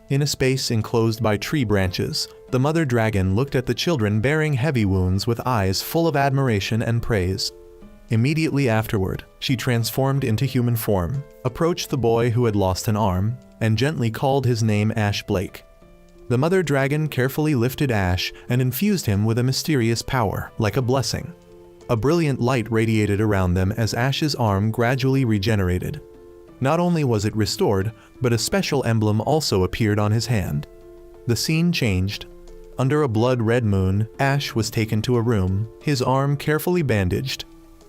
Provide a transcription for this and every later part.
In a space enclosed by tree branches, the mother dragon looked at the children bearing heavy wounds with eyes full of admiration and praise. Immediately afterward, she transformed into human form, approached the boy who had lost an arm, and gently called his name Ash Blake. The mother dragon carefully lifted Ash and infused him with a mysterious power, like a blessing. A brilliant light radiated around them as Ash's arm gradually regenerated. Not only was it restored, but a special emblem also appeared on his hand. The scene changed. Under a blood-red moon, Ash was taken to a room, his arm carefully bandaged.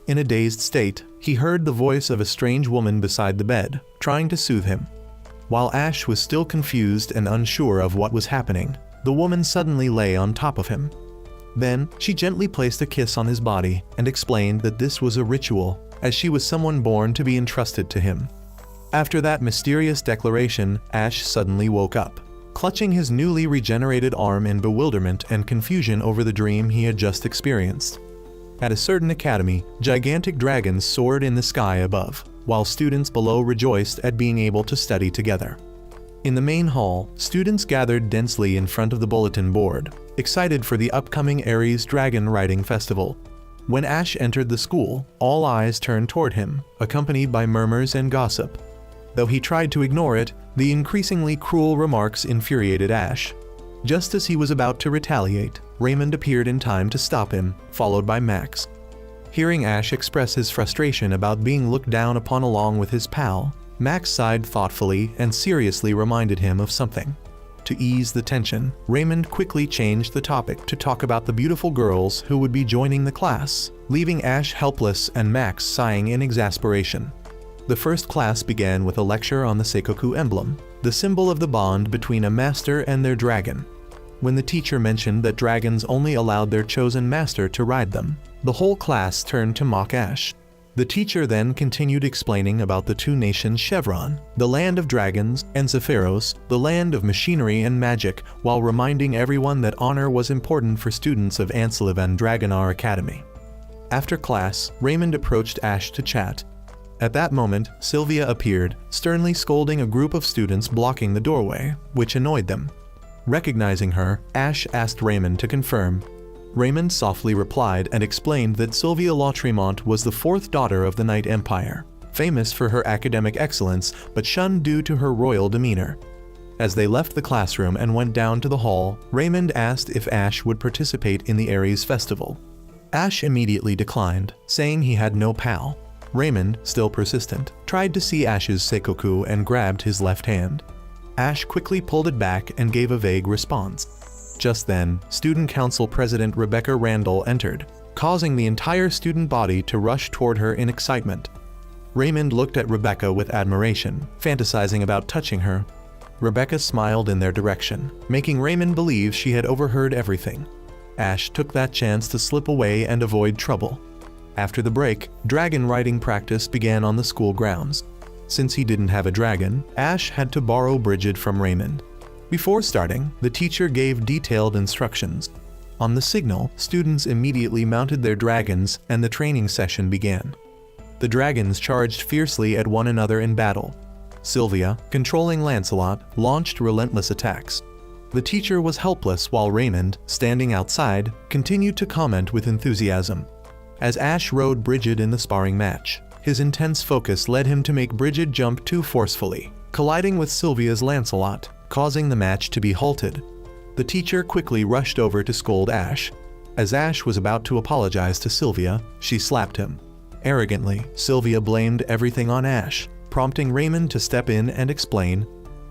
In a dazed state, he heard the voice of a strange woman beside the bed, trying to soothe him. While Ash was still confused and unsure of what was happening, the woman suddenly lay on top of him. Then, she gently placed a kiss on his body and explained that this was a ritual, as she was someone born to be entrusted to him. After that mysterious declaration, Ash suddenly woke up, clutching his newly regenerated arm in bewilderment and confusion over the dream he had just experienced. At a certain academy, gigantic dragons soared in the sky above, while students below rejoiced at being able to study together. In the main hall, students gathered densely in front of the bulletin board, excited for the upcoming Ares Dragon Riding Festival. When Ash entered the school, all eyes turned toward him, accompanied by murmurs and gossip. Though he tried to ignore it, the increasingly cruel remarks infuriated Ash. Just as he was about to retaliate, Raymond appeared in time to stop him, followed by Max. Hearing Ash express his frustration about being looked down upon along with his pal, Max sighed thoughtfully and seriously reminded him of something. To ease the tension, Raymond quickly changed the topic to talk about the beautiful girls who would be joining the class, leaving Ash helpless and Max sighing in exasperation. The first class began with a lecture on the Seikoku emblem, the symbol of the bond between a master and their dragon. When the teacher mentioned that dragons only allowed their chosen master to ride them, the whole class turned to mock Ash. The teacher then continued explaining about the two nations Chevron, the land of dragons, and Zephyros, the land of machinery and magic, while reminding everyone that honor was important for students of Anselivan Dragonar Academy. After class, Raymond approached Ash to chat. At that moment, Sylvia appeared, sternly scolding a group of students blocking the doorway, which annoyed them. Recognizing her, Ash asked Raymond to confirm. Raymond softly replied and explained that Sylvia Lautremont was the fourth daughter of the Night Empire, famous for her academic excellence but shunned due to her royal demeanor. As they left the classroom and went down to the hall, Raymond asked if Ash would participate in the Ares festival. Ash immediately declined, saying he had no pal. Raymond, still persistent, tried to see Ash's Seikoku and grabbed his left hand. Ash quickly pulled it back and gave a vague response. Just then, Student Council President Rebecca Randall entered, causing the entire student body to rush toward her in excitement. Raymond looked at Rebecca with admiration, fantasizing about touching her. Rebecca smiled in their direction, making Raymond believe she had overheard everything. Ash took that chance to slip away and avoid trouble. After the break, dragon riding practice began on the school grounds. Since he didn't have a dragon, Ash had to borrow Bridget from Raymond. Before starting, the teacher gave detailed instructions. On the signal, students immediately mounted their dragons and the training session began. The dragons charged fiercely at one another in battle. Sylvia, controlling Lancelot, launched relentless attacks. The teacher was helpless while Raymond, standing outside, continued to comment with enthusiasm. As Ash rode Bridget in the sparring match, his intense focus led him to make Bridget jump too forcefully, colliding with Sylvia's Lancelot, causing the match to be halted. The teacher quickly rushed over to scold Ash. As Ash was about to apologize to Sylvia, she slapped him. Arrogantly, Sylvia blamed everything on Ash, prompting Raymond to step in and explain.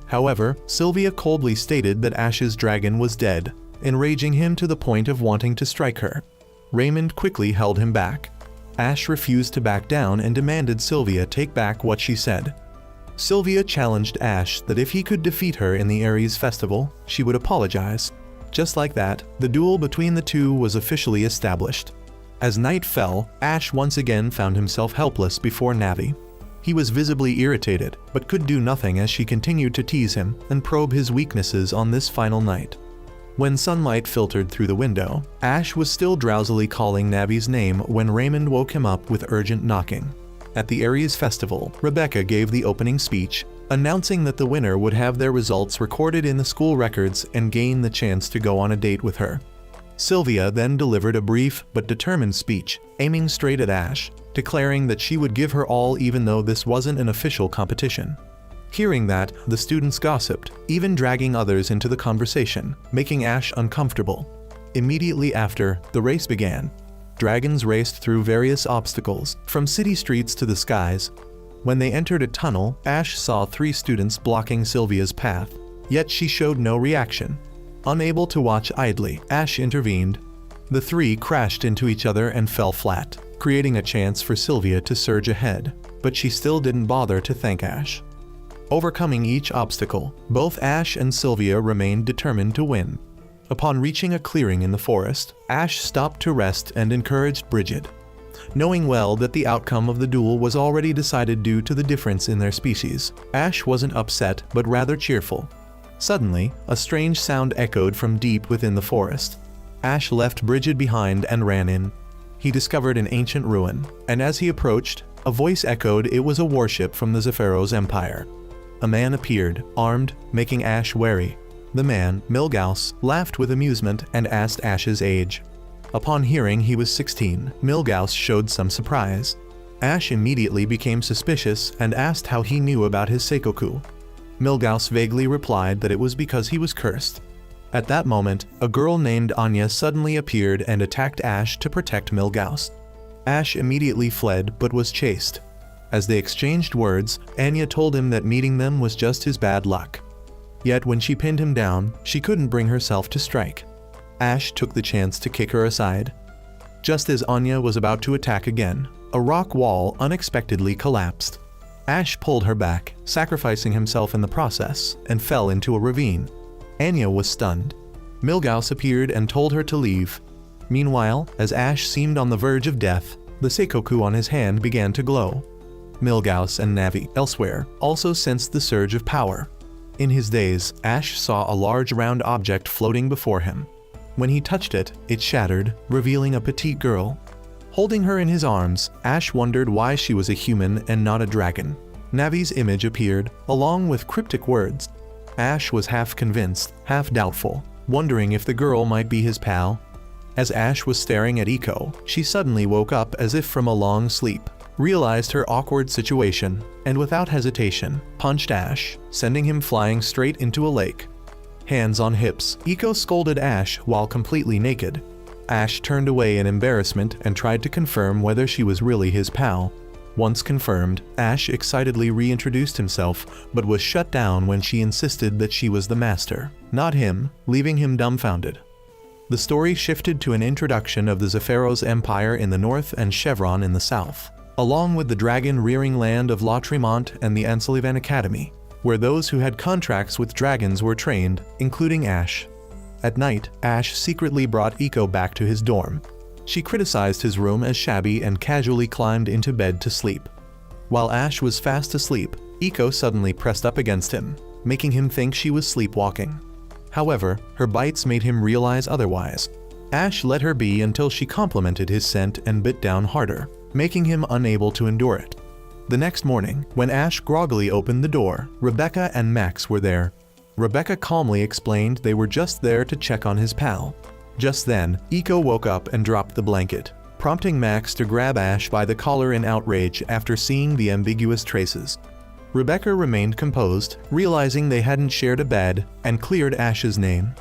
However, Sylvia coldly stated that Ash's dragon was dead, enraging him to the point of wanting to strike her. Raymond quickly held him back. Ash refused to back down and demanded Sylvia take back what she said. Sylvia challenged Ash that if he could defeat her in the Ares festival, she would apologize. Just like that, the duel between the two was officially established. As night fell, Ash once again found himself helpless before Navi. He was visibly irritated, but could do nothing as she continued to tease him and probe his weaknesses on this final night. When sunlight filtered through the window, Ash was still drowsily calling Navi's name when Raymond woke him up with urgent knocking. At the Ares festival, Rebecca gave the opening speech, announcing that the winner would have their results recorded in the school records and gain the chance to go on a date with her. Sylvia then delivered a brief but determined speech, aiming straight at Ash, declaring that she would give her all even though this wasn't an official competition. Hearing that, the students gossiped, even dragging others into the conversation, making Ash uncomfortable. Immediately after, the race began. Dragons raced through various obstacles, from city streets to the skies. When they entered a tunnel, Ash saw 3 students blocking Sylvia's path, yet she showed no reaction. Unable to watch idly, Ash intervened. The 3 crashed into each other and fell flat, creating a chance for Sylvia to surge ahead, but she still didn't bother to thank Ash. Overcoming each obstacle, both Ash and Sylvia remained determined to win. Upon reaching a clearing in the forest, Ash stopped to rest and encouraged Bridget. Knowing well that the outcome of the duel was already decided due to the difference in their species, Ash wasn't upset but rather cheerful. Suddenly, a strange sound echoed from deep within the forest. Ash left Bridget behind and ran in. He discovered an ancient ruin, and as he approached, a voice echoed it was a warship from the Zephyros Empire. A man appeared, armed, making Ash wary. The man, Milgauss, laughed with amusement and asked Ash's age. Upon hearing he was 16, Milgauss showed some surprise. Ash immediately became suspicious and asked how he knew about his Seikoku. Milgauss vaguely replied that it was because he was cursed. At that moment, a girl named Anya suddenly appeared and attacked Ash to protect Milgauss. Ash immediately fled but was chased. As they exchanged words, Anya told him that meeting them was just his bad luck. Yet when she pinned him down, she couldn't bring herself to strike. Ash took the chance to kick her aside. Just as Anya was about to attack again, a rock wall unexpectedly collapsed. Ash pulled her back, sacrificing himself in the process, and fell into a ravine. Anya was stunned. Milgauss appeared and told her to leave. Meanwhile, as Ash seemed on the verge of death, the Seikoku on his hand began to glow. Milgauss and Navi, elsewhere, also sensed the surge of power. In his daze, Ash saw a large round object floating before him. When he touched it, it shattered, revealing a petite girl. Holding her in his arms, Ash wondered why she was a human and not a dragon. Navi's image appeared, along with cryptic words. Ash was half convinced, half doubtful, wondering if the girl might be his pal. As Ash was staring at Iko, she suddenly woke up as if from a long sleep, realized her awkward situation, and without hesitation, punched Ash, sending him flying straight into a lake. Hands on hips, Iko scolded Ash while completely naked. Ash turned away in embarrassment and tried to confirm whether she was really his pal. Once confirmed, Ash excitedly reintroduced himself, but was shut down when she insisted that she was the master, not him, leaving him dumbfounded. The story shifted to an introduction of the Zephyros Empire in the north and Chevron in the south, along with the dragon-rearing land of La Tremont and the Anselivan Academy, where those who had contracts with dragons were trained, including Ash. At night, Ash secretly brought Iko back to his dorm. She criticized his room as shabby and casually climbed into bed to sleep. While Ash was fast asleep, Iko suddenly pressed up against him, making him think she was sleepwalking. However, her bites made him realize otherwise. Ash let her be until she complimented his scent and bit down harder, making him unable to endure it. The next morning, when Ash groggily opened the door, Rebecca and Max were there. Rebecca calmly explained they were just there to check on his pal. Just then, Iko woke up and dropped the blanket, prompting Max to grab Ash by the collar in outrage after seeing the ambiguous traces. Rebecca remained composed, realizing they hadn't shared a bed, and cleared Ash's name.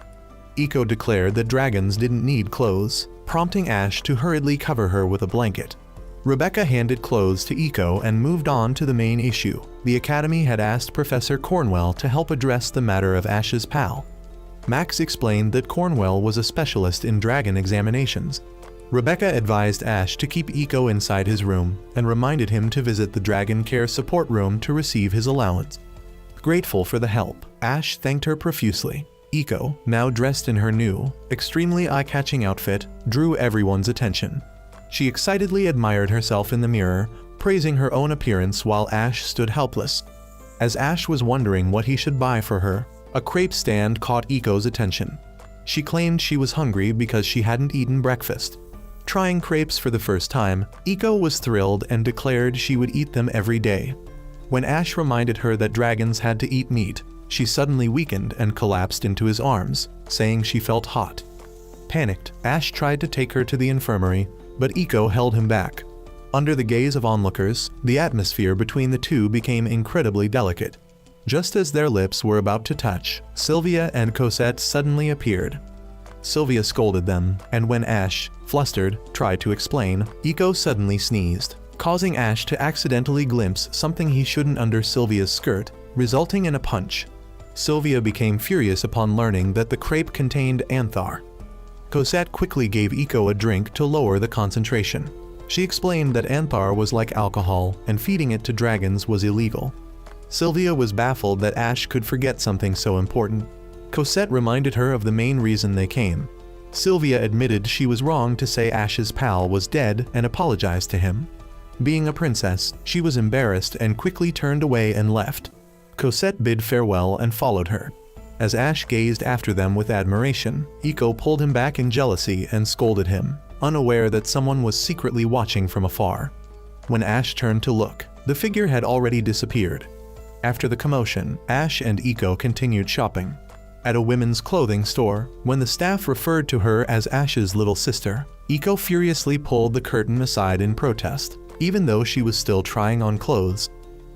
Iko declared that dragons didn't need clothes, prompting Ash to hurriedly cover her with a blanket. Rebecca handed clothes to Iko and moved on to the main issue. The Academy had asked Professor Cornwell to help address the matter of Ash's pal. Max explained that Cornwell was a specialist in dragon examinations. Rebecca advised Ash to keep Iko inside his room and reminded him to visit the Dragon Care support room to receive his allowance. Grateful for the help, Ash thanked her profusely. Iko, now dressed in her new, extremely eye-catching outfit, drew everyone's attention. She excitedly admired herself in the mirror, praising her own appearance while Ash stood helpless. As Ash was wondering what he should buy for her, a crepe stand caught Iko's attention. She claimed she was hungry because she hadn't eaten breakfast. Trying crepes for the first time, Iko was thrilled and declared she would eat them every day. When Ash reminded her that dragons had to eat meat, she suddenly weakened and collapsed into his arms, saying she felt hot. Panicked, Ash tried to take her to the infirmary, but Iko held him back. Under the gaze of onlookers, the atmosphere between the two became incredibly delicate. Just as their lips were about to touch, Sylvia and Cosette suddenly appeared. Sylvia scolded them, and when Ash, flustered, tried to explain, Iko suddenly sneezed, causing Ash to accidentally glimpse something he shouldn't under Sylvia's skirt, resulting in a punch. Sylvia became furious upon learning that the crepe contained anthar. Cosette quickly gave Iko a drink to lower the concentration. She explained that anthar was like alcohol, and feeding it to dragons was illegal. Sylvia was baffled that Ash could forget something so important. Cosette reminded her of the main reason they came. Sylvia admitted she was wrong to say Ash's pal was dead and apologized to him. Being a princess, she was embarrassed and quickly turned away and left. Cosette bid farewell and followed her. As Ash gazed after them with admiration, Iko pulled him back in jealousy and scolded him, unaware that someone was secretly watching from afar. When Ash turned to look, the figure had already disappeared. After the commotion, Ash and Iko continued shopping. At a women's clothing store, when the staff referred to her as Ash's little sister, Iko furiously pulled the curtain aside in protest, even though she was still trying on clothes.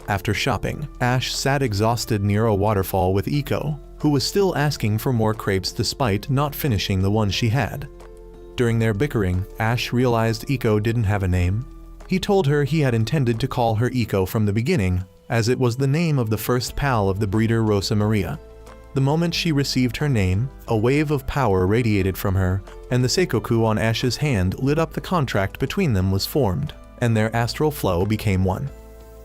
After shopping, Ash sat exhausted near a waterfall with Iko, who was still asking for more crepes despite not finishing the one she had. During their bickering, Ash realized Iko didn't have a name. He told her he had intended to call her Iko from the beginning, as it was the name of the first pal of the breeder Rosa Maria. The moment she received her name, a wave of power radiated from her, and the Seikoku on Ash's hand lit up. The contract between them was formed, and their astral flow became one.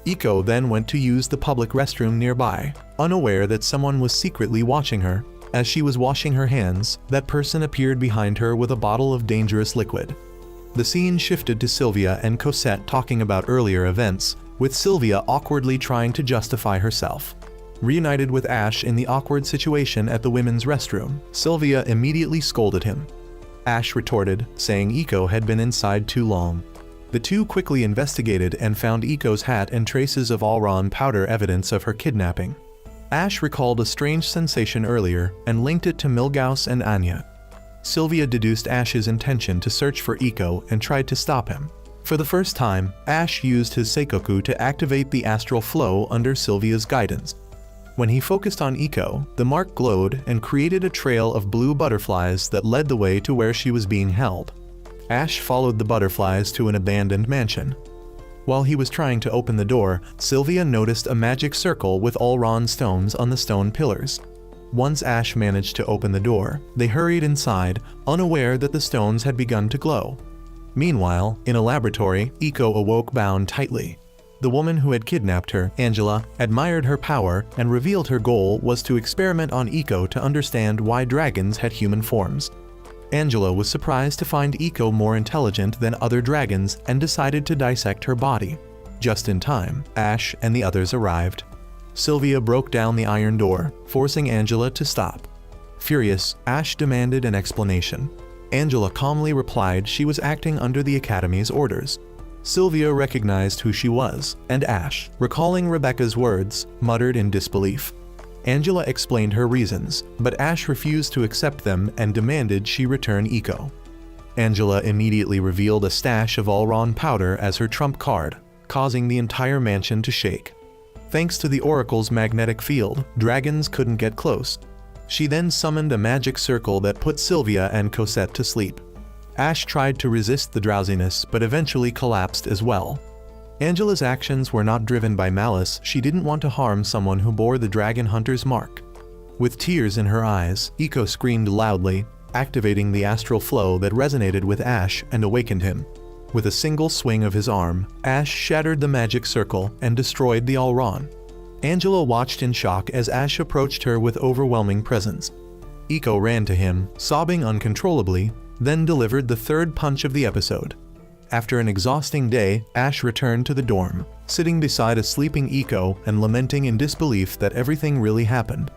Iko then went to use the public restroom nearby, unaware that someone was secretly watching her. As she was washing her hands, that person appeared behind her with a bottle of dangerous liquid. The scene shifted to Sylvia and Cosette talking about earlier events, with Sylvia awkwardly trying to justify herself. Reunited with Ash in the awkward situation at the women's restroom, Sylvia immediately scolded him. Ash retorted, saying Iko had been inside too long. The two quickly investigated and found Iko's hat and traces of Alron powder, evidence of her kidnapping. Ash recalled a strange sensation earlier and linked it to Milgauss and Anya. Sylvia deduced Ash's intention to search for Iko and tried to stop him. For the first time, Ash used his Seikoku to activate the astral flow under Sylvia's guidance. When he focused on Iko, the mark glowed and created a trail of blue butterflies that led the way to where she was being held. Ash followed the butterflies to an abandoned mansion. While he was trying to open the door, Sylvia noticed a magic circle with Alron stones on the stone pillars. Once Ash managed to open the door, they hurried inside, unaware that the stones had begun to glow. Meanwhile, in a laboratory, Iko awoke bound tightly. The woman who had kidnapped her, Angela, admired her power and revealed her goal was to experiment on Iko to understand why dragons had human forms. Angela was surprised to find Iko more intelligent than other dragons and decided to dissect her body. Just in time, Ash and the others arrived. Sylvia broke down the iron door, forcing Angela to stop. Furious, Ash demanded an explanation. Angela calmly replied she was acting under the Academy's orders. Sylvia recognized who she was, and Ash, recalling Rebecca's words, muttered in disbelief. Angela explained her reasons, but Ash refused to accept them and demanded she return Iko. Angela immediately revealed a stash of Alron powder as her trump card, causing the entire mansion to shake. Thanks to the Oracle's magnetic field, dragons couldn't get close. She then summoned a magic circle that put Sylvia and Cosette to sleep. Ash tried to resist the drowsiness but eventually collapsed as well. Angela's actions were not driven by malice. She didn't want to harm someone who bore the dragon hunter's mark. With tears in her eyes, Iko screamed loudly, activating the astral flow that resonated with Ash and awakened him. With a single swing of his arm, Ash shattered the magic circle and destroyed the Alron. Angela watched in shock as Ash approached her with overwhelming presence. Iko ran to him, sobbing uncontrollably, then delivered the third punch of the episode. After an exhausting day, Ash returned to the dorm, sitting beside a sleeping Iko and lamenting in disbelief that everything really happened.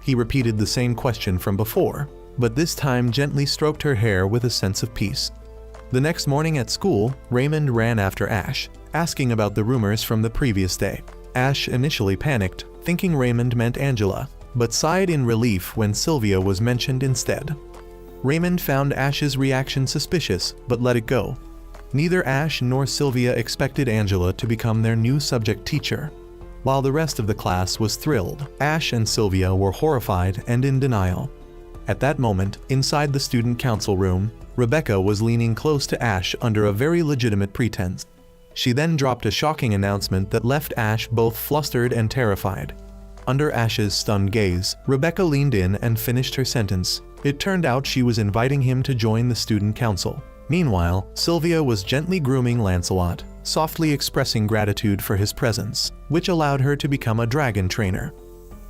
He repeated the same question from before, but this time gently stroked her hair with a sense of peace. The next morning at school, Raymond ran after Ash, asking about the rumors from the previous day. Ash initially panicked, thinking Raymond meant Angela, but sighed in relief when Sylvia was mentioned instead. Raymond found Ash's reaction suspicious, but let it go. Neither Ash nor Sylvia expected Angela to become their new subject teacher. While the rest of the class was thrilled, Ash and Sylvia were horrified and in denial. At that moment, inside the student council room, Rebecca was leaning close to Ash under a very legitimate pretense. She then dropped a shocking announcement that left Ash both flustered and terrified. Under Ash's stunned gaze, Rebecca leaned in and finished her sentence. It turned out she was inviting him to join the student council. Meanwhile, Sylvia was gently grooming Lancelot, softly expressing gratitude for his presence, which allowed her to become a dragon trainer.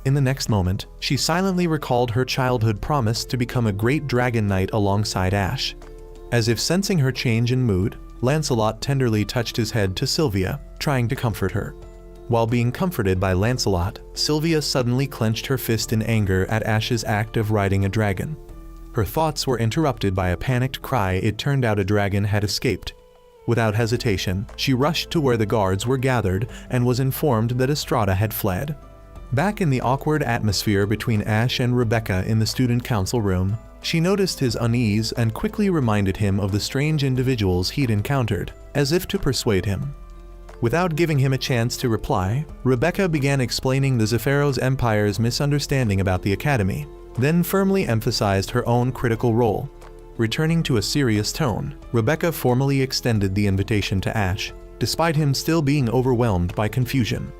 In the next moment, she silently recalled her childhood promise to become a great dragon knight alongside Ash. As if sensing her change in mood, Lancelot tenderly touched his head to Sylvia, trying to comfort her. While being comforted by Lancelot, Sylvia suddenly clenched her fist in anger at Ash's act of riding a dragon. Her thoughts were interrupted by a panicked cry. It turned out a dragon had escaped. Without hesitation, she rushed to where the guards were gathered and was informed that Estrada had fled. Back in the awkward atmosphere between Ash and Rebecca in the student council room, she noticed his unease and quickly reminded him of the strange individuals he'd encountered, as if to persuade him. Without giving him a chance to reply, Rebecca began explaining the Zephyros Empire's misunderstanding about the Academy, then firmly emphasized her own critical role. Returning to a serious tone, Rebecca formally extended the invitation to Ash, despite him still being overwhelmed by confusion.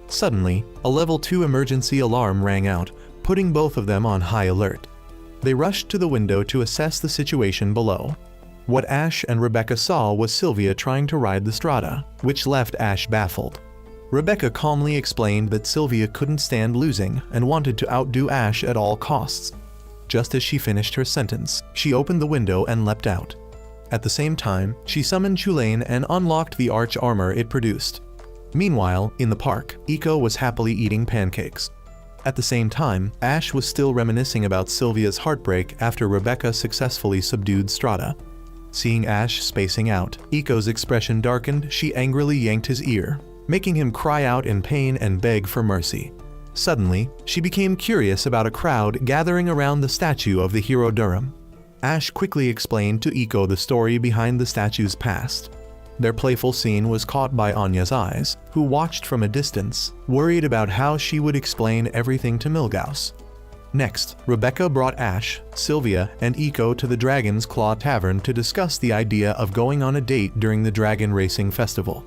Suddenly, a level 2 emergency alarm rang out, putting both of them on high alert. They rushed to the window to assess the situation below. What Ash and Rebecca saw was Sylvia trying to ride the Strada, which left Ash baffled. Rebecca calmly explained that Sylvia couldn't stand losing and wanted to outdo Ash at all costs. Just as she finished her sentence, she opened the window and leapt out. At the same time, she summoned Chulain and unlocked the arch armor it produced. Meanwhile, in the park, Eiko was happily eating pancakes. At the same time, Ash was still reminiscing about Sylvia's heartbreak after Rebecca successfully subdued Strada. Seeing Ash spacing out, Eiko's expression darkened. She angrily yanked his ear, making him cry out in pain and beg for mercy. Suddenly, she became curious about a crowd gathering around the statue of the hero Durham. Ash quickly explained to Eiko the story behind the statue's past. Their playful scene was caught by Anya's eyes, who watched from a distance, worried about how she would explain everything to Milgauss. Next, Rebecca brought Ash, Sylvia, and Eiko to the Dragon's Claw Tavern to discuss the idea of going on a date during the Dragon Racing Festival.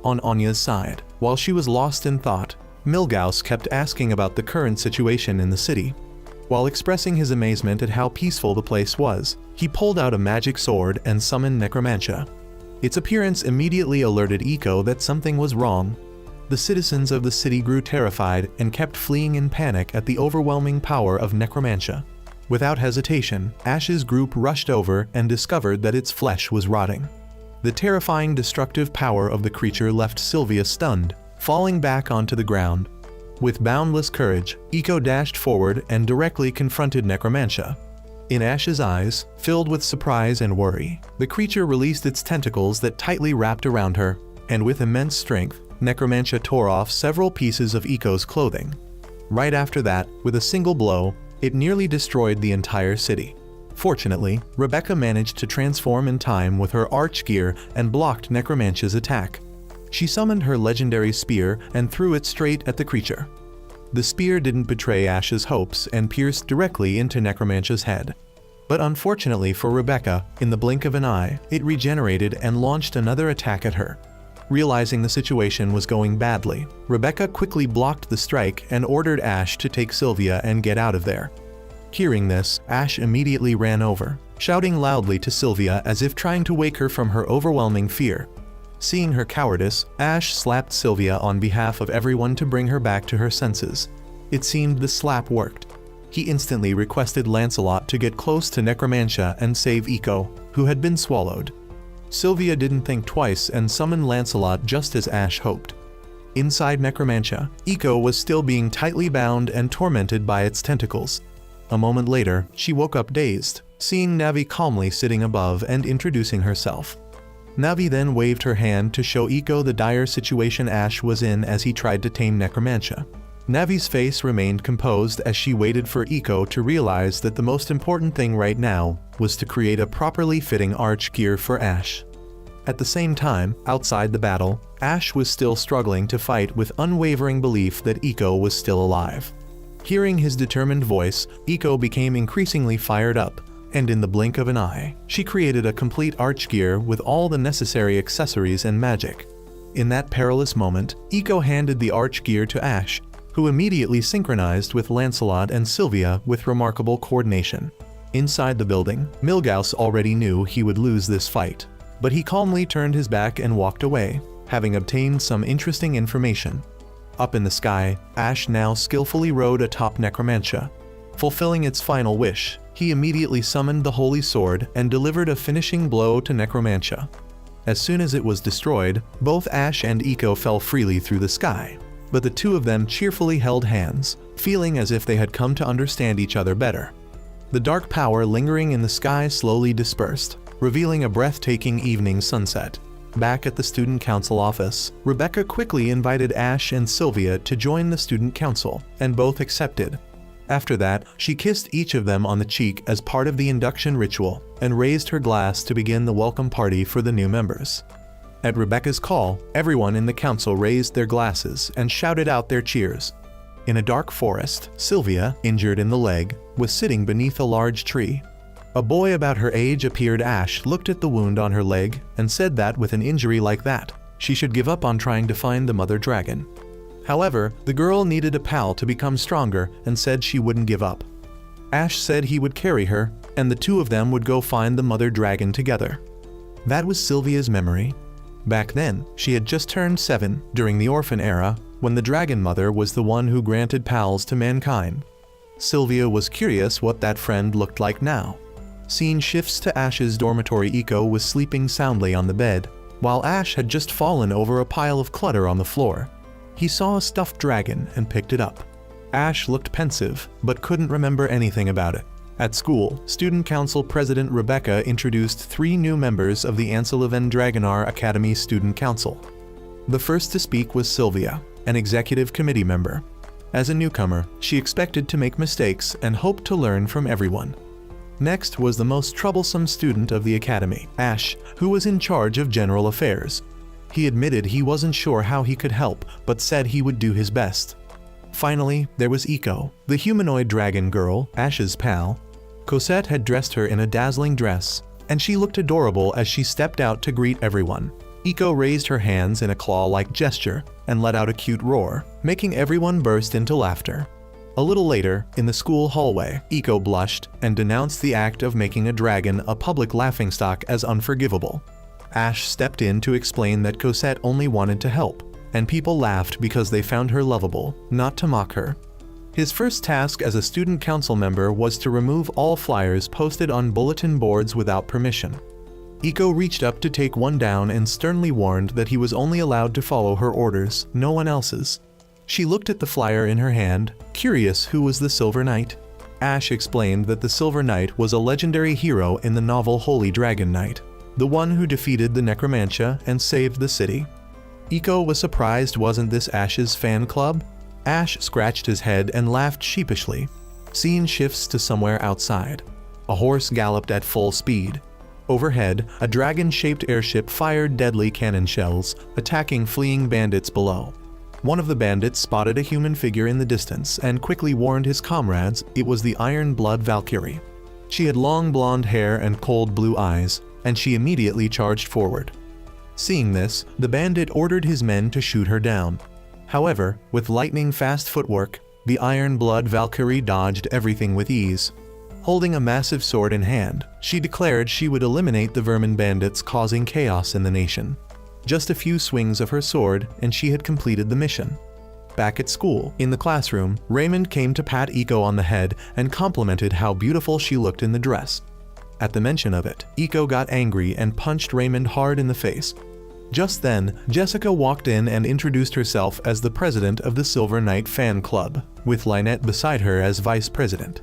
On Anya's side, while she was lost in thought, Milgauss kept asking about the current situation in the city. While expressing his amazement at how peaceful the place was, he pulled out a magic sword and summoned Necromantia. Its appearance immediately alerted Eiko that something was wrong. The citizens of the city grew terrified and kept fleeing in panic at the overwhelming power of Necromantia. Without hesitation, Ash's group rushed over and discovered that its flesh was rotting. The terrifying destructive power of the creature left Sylvia stunned, falling back onto the ground. With boundless courage, Eiko dashed forward and directly confronted Necromantia. In Ash's eyes, filled with surprise and worry, the creature released its tentacles that tightly wrapped around her, and with immense strength, Necromantia tore off several pieces of Eiko's clothing. Right after that, with a single blow, it nearly destroyed the entire city. Fortunately, Rebecca managed to transform in time with her arch gear and blocked Necromantia's attack. She summoned her legendary spear and threw it straight at the creature. The spear didn't betray Ash's hopes and pierced directly into Necromantia's head. But unfortunately for Rebecca, in the blink of an eye, it regenerated and launched another attack at her. Realizing the situation was going badly, Rebecca quickly blocked the strike and ordered Ash to take Sylvia and get out of there. Hearing this, Ash immediately ran over, shouting loudly to Sylvia as if trying to wake her from her overwhelming fear. Seeing her cowardice, Ash slapped Sylvia on behalf of everyone to bring her back to her senses. It seemed the slap worked. He instantly requested Lancelot to get close to Necromantia and save Eiko, who had been swallowed. Sylvia didn't think twice and summoned Lancelot just as Ash hoped. Inside Necromantia, Eiko was still being tightly bound and tormented by its tentacles. A moment later, she woke up dazed, seeing Navi calmly sitting above and introducing herself. Navi then waved her hand to show Iko the dire situation Ash was in as he tried to tame Necromantia. Navi's face remained composed as she waited for Iko to realize that the most important thing right now was to create a properly fitting arch gear for Ash. At the same time, outside the battle, Ash was still struggling to fight with unwavering belief that Iko was still alive. Hearing his determined voice, Iko became increasingly fired up, and in the blink of an eye, she created a complete arch gear with all the necessary accessories and magic. In that perilous moment, Iko handed the arch gear to Ash, who immediately synchronized with Lancelot and Sylvia with remarkable coordination. Inside the building, Milgauss already knew he would lose this fight, but he calmly turned his back and walked away, having obtained some interesting information. Up in the sky, Ash now skillfully rode atop Necromantia. Fulfilling its final wish, he immediately summoned the Holy Sword and delivered a finishing blow to Necromantia. As soon as it was destroyed, both Ash and Iko fell freely through the sky, but the two of them cheerfully held hands, feeling as if they had come to understand each other better. The dark power lingering in the sky slowly dispersed, revealing a breathtaking evening sunset. Back at the student council office, Rebecca quickly invited Ash and Sylvia to join the student council, and both accepted. After that, she kissed each of them on the cheek as part of the induction ritual, and raised her glass to begin the welcome party for the new members. At Rebecca's call, everyone in the council raised their glasses and shouted out their cheers. In a dark forest, Sylvia, injured in the leg, was sitting beneath a large tree. A boy about her age appeared. Ash looked at the wound on her leg and said that with an injury like that, she should give up on trying to find the mother dragon. However, the girl needed a pal to become stronger and said she wouldn't give up. Ash said he would carry her, and the two of them would go find the mother dragon together. That was Sylvia's memory. Back then, she had just turned 7 during the orphan era, when the dragon mother was the one who granted pals to mankind. Sylvia was curious what that friend looked like now. Scene shifts to Ash's dormitory. Iko was sleeping soundly on the bed, while Ash had just fallen over a pile of clutter on the floor. He saw a stuffed dragon and picked it up. Ash looked pensive, but couldn't remember anything about it. At school, Student Council President Rebecca introduced 3 new members of the Anseliven Dragonar Academy Student Council. The first to speak was Sylvia, an executive committee member. As a newcomer, she expected to make mistakes and hoped to learn from everyone. Next was the most troublesome student of the academy, Ash, who was in charge of general affairs. He admitted he wasn't sure how he could help, but said he would do his best. Finally, there was Iko, the humanoid dragon girl, Ash's pal. Cosette had dressed her in a dazzling dress, and she looked adorable as she stepped out to greet everyone. Iko raised her hands in a claw-like gesture and let out a cute roar, making everyone burst into laughter. A little later, in the school hallway, Iko blushed and denounced the act of making a dragon a public laughingstock as unforgivable. Ash stepped in to explain that Cosette only wanted to help, and people laughed because they found her lovable, not to mock her. His first task as a student council member was to remove all flyers posted on bulletin boards without permission. Iko reached up to take one down and sternly warned that he was only allowed to follow her orders, no one else's. She looked at the flyer in her hand, curious who was the Silver Knight. Ash explained that the Silver Knight was a legendary hero in the novel Holy Dragon Knight, the one who defeated the Necromantia and saved the city. Iko was surprised wasn't this Ash's fan club? Ash scratched his head and laughed sheepishly. Scene shifts to somewhere outside. A horse galloped at full speed. Overhead, a dragon-shaped airship fired deadly cannon shells, attacking fleeing bandits below. One of the bandits spotted a human figure in the distance and quickly warned his comrades it was the Iron Blood Valkyrie. She had long blonde hair and cold blue eyes, and she immediately charged forward. Seeing this, the bandit ordered his men to shoot her down. However, with lightning-fast footwork, the Iron Blood Valkyrie dodged everything with ease. Holding a massive sword in hand, she declared she would eliminate the vermin bandits causing chaos in the nation. Just a few swings of her sword, and she had completed the mission. Back at school, in the classroom, Raymond came to pat Iko on the head and complimented how beautiful she looked in the dress. At the mention of it, Iko got angry and punched Raymond hard in the face. Just then, Jessica walked in and introduced herself as the president of the Silver Knight fan club, with Lynette beside her as vice president.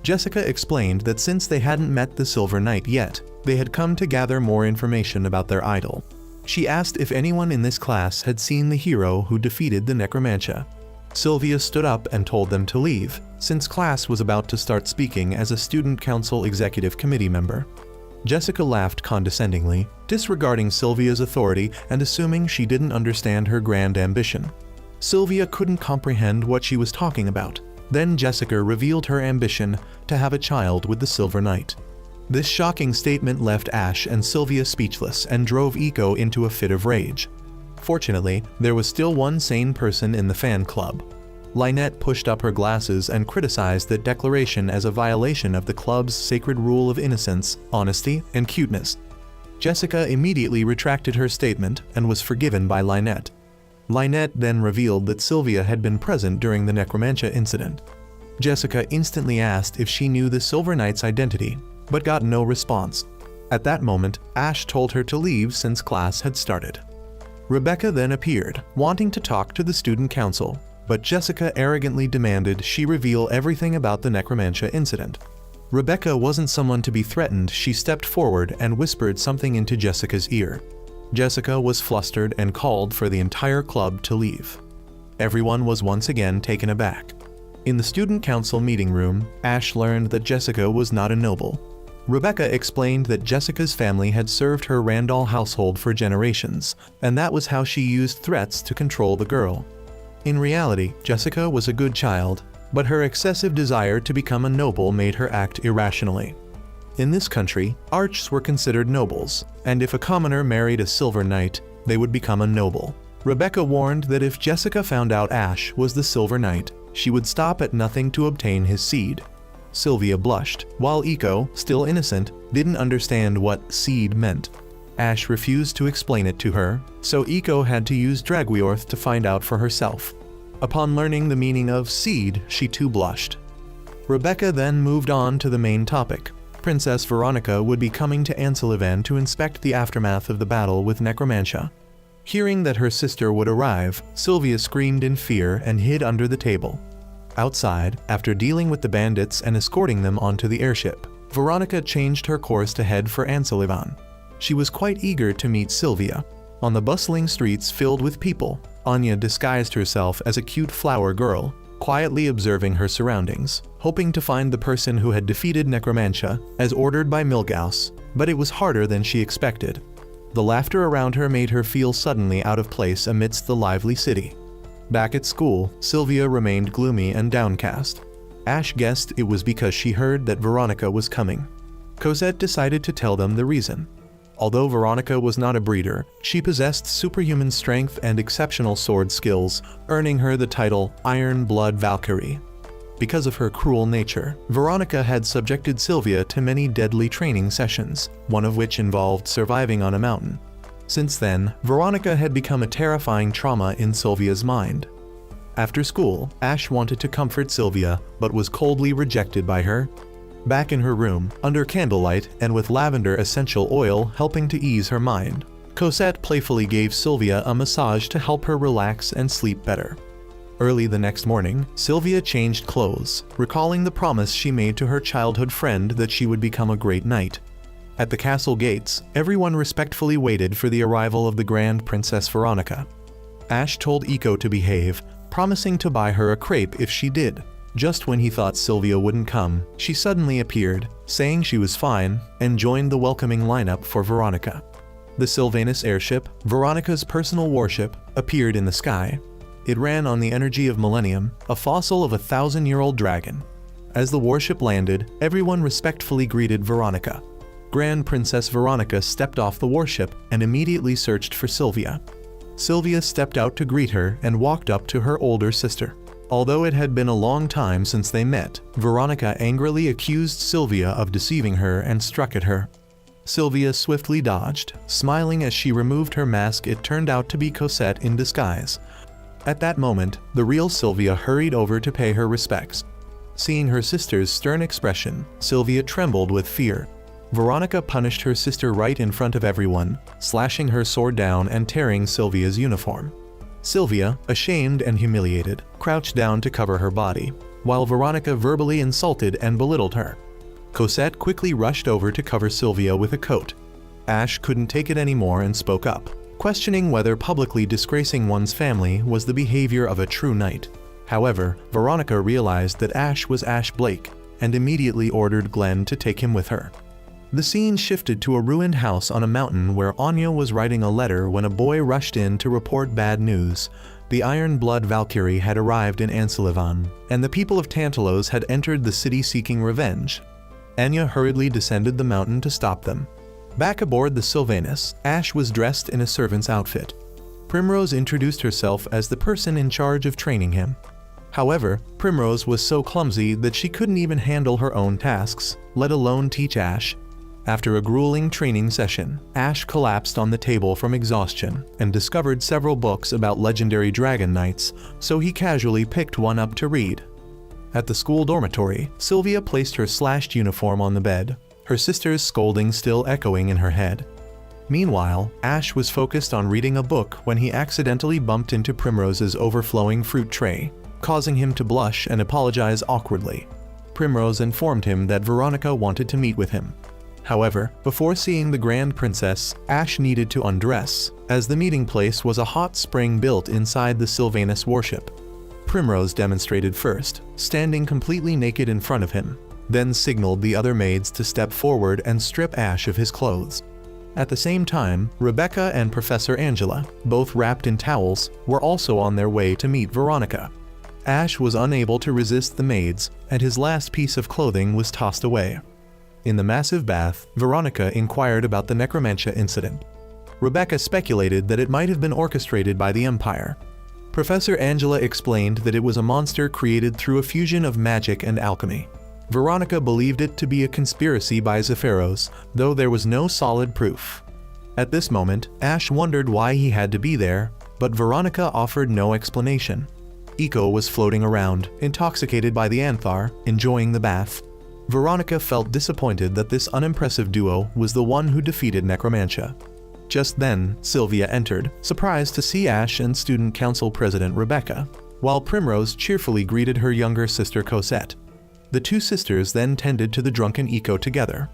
Jessica explained that since they hadn't met the Silver Knight yet, They had come to gather more information about their idol. She asked if anyone in this class had seen the hero who defeated the Necromantia. Sylvia stood up and told them to leave, since class was about to start speaking as a student council executive committee member. Jessica laughed condescendingly, disregarding Sylvia's authority and assuming she didn't understand her grand ambition. Sylvia couldn't comprehend what she was talking about. Then Jessica revealed her ambition to have a child with the Silver Knight. This shocking statement left Ash and Sylvia speechless and drove Iko into a fit of rage. Fortunately, there was still one sane person in the fan club. Lynette pushed up her glasses and criticized that declaration as a violation of the club's sacred rule of innocence, honesty, and cuteness. Jessica immediately retracted her statement and was forgiven by Lynette. Lynette then revealed that Sylvia had been present during the Necromantia incident. Jessica instantly asked if she knew the Silver Knight's identity, but got no response. At that moment, Ash told her to leave since class had started. Rebecca then appeared, wanting to talk to the student council, but Jessica arrogantly demanded she reveal everything about the Necromantia incident. Rebecca wasn't someone to be threatened. She stepped forward and whispered something into Jessica's ear. Jessica was flustered and called for the entire club to leave. Everyone was once again taken aback. In the student council meeting room, Ash learned that Jessica was not a noble. Rebecca explained that Jessica's family had served her Randall household for generations, and that was how she used threats to control the girl. In reality, Jessica was a good child, but her excessive desire to become a noble made her act irrationally. In this country, archers were considered nobles, and if a commoner married a Silver Knight, they would become a noble. Rebecca warned that if Jessica found out Ash was the Silver Knight, she would stop at nothing to obtain his seed. Sylvia blushed, while Iko, still innocent, didn't understand what seed meant. Ash refused to explain it to her, so Iko had to use Draguiorth to find out for herself. Upon learning the meaning of seed, she too blushed. Rebecca then moved on to the main topic. Princess Veronica would be coming to Anselivan to inspect the aftermath of the battle with Necromantia. Hearing that her sister would arrive, Sylvia screamed in fear and hid under the table. Outside, after dealing with the bandits and escorting them onto the airship, Veronica changed her course to head for Anselivan. She was quite eager to meet Sylvia. On the bustling streets filled with people, Anya disguised herself as a cute flower girl, quietly observing her surroundings, hoping to find the person who had defeated Necromantia, as ordered by Milgauss, but it was harder than she expected. The laughter around her made her feel suddenly out of place amidst the lively city. Back at school, Sylvia remained gloomy and downcast. Ash guessed it was because she heard that Veronica was coming. Cosette decided to tell them the reason. Although Veronica was not a breeder, she possessed superhuman strength and exceptional sword skills, earning her the title Iron Blood Valkyrie. Because of her cruel nature, Veronica had subjected Sylvia to many deadly training sessions, one of which involved surviving on a mountain. Since then, Veronica had become a terrifying trauma in Sylvia's mind. After school, Ash wanted to comfort Sylvia, but was coldly rejected by her. Back in her room, under candlelight and with lavender essential oil helping to ease her mind, Cosette playfully gave Sylvia a massage to help her relax and sleep better. Early the next morning, Sylvia changed clothes, recalling the promise she made to her childhood friend that she would become a great knight. At the castle gates, everyone respectfully waited for the arrival of the Grand Princess Veronica. Ash told Iko to behave, promising to buy her a crepe if she did. Just when he thought Sylvia wouldn't come, she suddenly appeared, saying she was fine, and joined the welcoming lineup for Veronica. The Sylvanus airship, Veronica's personal warship, appeared in the sky. It ran on the energy of Millennium, a fossil of a 1,000-year-old dragon. As the warship landed, everyone respectfully greeted Veronica. Grand Princess Veronica stepped off the warship and immediately searched for Sylvia. Sylvia stepped out to greet her and walked up to her older sister. Although it had been a long time since they met, Veronica angrily accused Sylvia of deceiving her and struck at her. Sylvia swiftly dodged, smiling as she removed her mask. It turned out to be Cosette in disguise. At that moment, the real Sylvia hurried over to pay her respects. Seeing her sister's stern expression, Sylvia trembled with fear. Veronica punished her sister right in front of everyone, slashing her sword down and tearing Sylvia's uniform. Sylvia, ashamed and humiliated, crouched down to cover her body, while Veronica verbally insulted and belittled her. Cosette quickly rushed over to cover Sylvia with a coat. Ash couldn't take it anymore and spoke up, questioning whether publicly disgracing one's family was the behavior of a true knight. However, Veronica realized that Ash was Ash Blake and immediately ordered Glenn to take him with her. The scene shifted to a ruined house on a mountain where Anya was writing a letter when a boy rushed in to report bad news. The Iron Blood Valkyrie had arrived in Anselivan, and the people of Tantalos had entered the city seeking revenge. Anya hurriedly descended the mountain to stop them. Back aboard the Sylvanus, Ash was dressed in a servant's outfit. Primrose introduced herself as the person in charge of training him. However, Primrose was so clumsy that she couldn't even handle her own tasks, let alone teach Ash. After a grueling training session, Ash collapsed on the table from exhaustion and discovered several books about legendary dragon knights, so he casually picked one up to read. At the school dormitory, Sylvia placed her slashed uniform on the bed, her sister's scolding still echoing in her head. Meanwhile, Ash was focused on reading a book when he accidentally bumped into Primrose's overflowing fruit tray, causing him to blush and apologize awkwardly. Primrose informed him that Veronica wanted to meet with him. However, before seeing the Grand Princess, Ash needed to undress, as the meeting place was a hot spring built inside the Sylvanus warship. Primrose demonstrated first, standing completely naked in front of him, then signaled the other maids to step forward and strip Ash of his clothes. At the same time, Rebecca and Professor Angela, both wrapped in towels, were also on their way to meet Veronica. Ash was unable to resist the maids, and his last piece of clothing was tossed away. In the massive bath, Veronica inquired about the necromantia incident. Rebecca speculated that it might have been orchestrated by the Empire. Professor Angela explained that it was a monster created through a fusion of magic and alchemy. Veronica believed it to be a conspiracy by Zephyros, though there was no solid proof. At this moment, Ash wondered why he had to be there, but Veronica offered no explanation. Eiko was floating around, intoxicated by the Anthar, enjoying the bath. Veronica felt disappointed that this unimpressive duo was the one who defeated necromantia. Just then, Sylvia entered, surprised to see Ash and Student Council President Rebecca, while Primrose cheerfully greeted her younger sister Cosette. The two sisters then tended to the drunken Eiko together.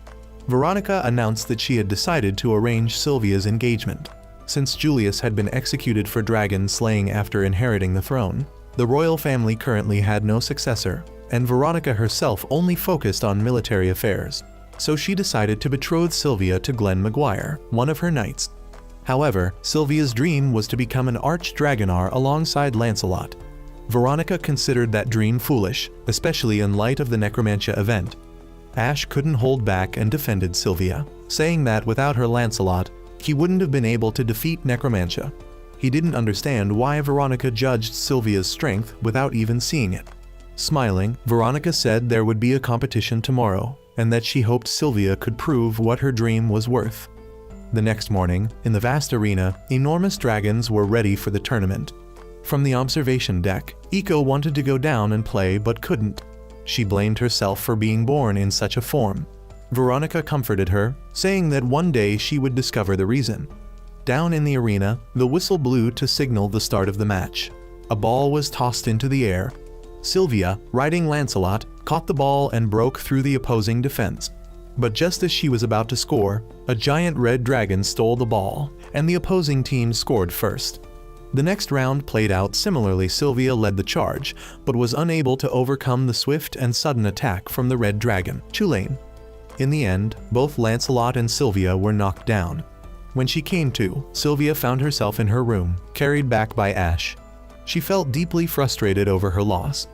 Veronica announced that she had decided to arrange Sylvia's engagement. Since Julius had been executed for dragon slaying after inheriting the throne, the royal family currently had no successor, and Veronica herself only focused on military affairs, so she decided to betroth Sylvia to Glenn Maguire, one of her knights. However, Sylvia's dream was to become an arch-dragonar alongside Lancelot. Veronica considered that dream foolish, especially in light of the necromantia event. Ash couldn't hold back and defended Sylvia, saying that without her Lancelot, he wouldn't have been able to defeat necromantia. He didn't understand why Veronica judged Sylvia's strength without even seeing it. Smiling, Veronica said there would be a competition tomorrow, and that she hoped Sylvia could prove what her dream was worth. The next morning, in the vast arena, enormous dragons were ready for the tournament. From the observation deck, Eiko wanted to go down and play but couldn't. She blamed herself for being born in such a form. Veronica comforted her, saying that one day she would discover the reason. Down in the arena, the whistle blew to signal the start of the match. A ball was tossed into the air. Sylvia, riding Lancelot, caught the ball and broke through the opposing defense. But just as she was about to score, a giant red dragon stole the ball, and the opposing team scored first. The next round played out similarly. Sylvia led the charge, but was unable to overcome the swift and sudden attack from the red dragon, Tulane. In the end, both Lancelot and Sylvia were knocked down. When she came to, Sylvia found herself in her room, carried back by Ash. She felt deeply frustrated over her loss.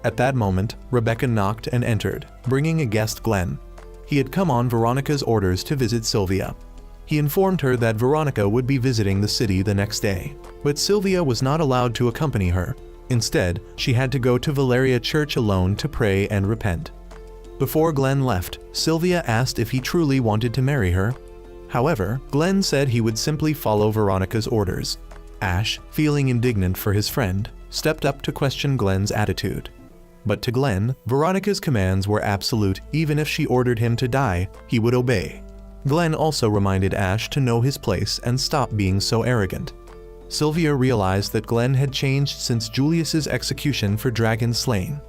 At that moment, Rebecca knocked and entered, bringing a guest, Glenn. He had come on Veronica's orders to visit Sylvia. He informed her that Veronica would be visiting the city the next day, but Sylvia was not allowed to accompany her. Instead, she had to go to Valeria Church alone to pray and repent. Before Glenn left, Sylvia asked if he truly wanted to marry her. However, Glenn said he would simply follow Veronica's orders. Ash, feeling indignant for his friend, stepped up to question Glenn's attitude. But to Glenn, Veronica's commands were absolute. Even if she ordered him to die, he would obey. Glenn also reminded Ash to know his place and stop being so arrogant. Sylvia realized that Glenn had changed since Julius's execution for dragon slaying.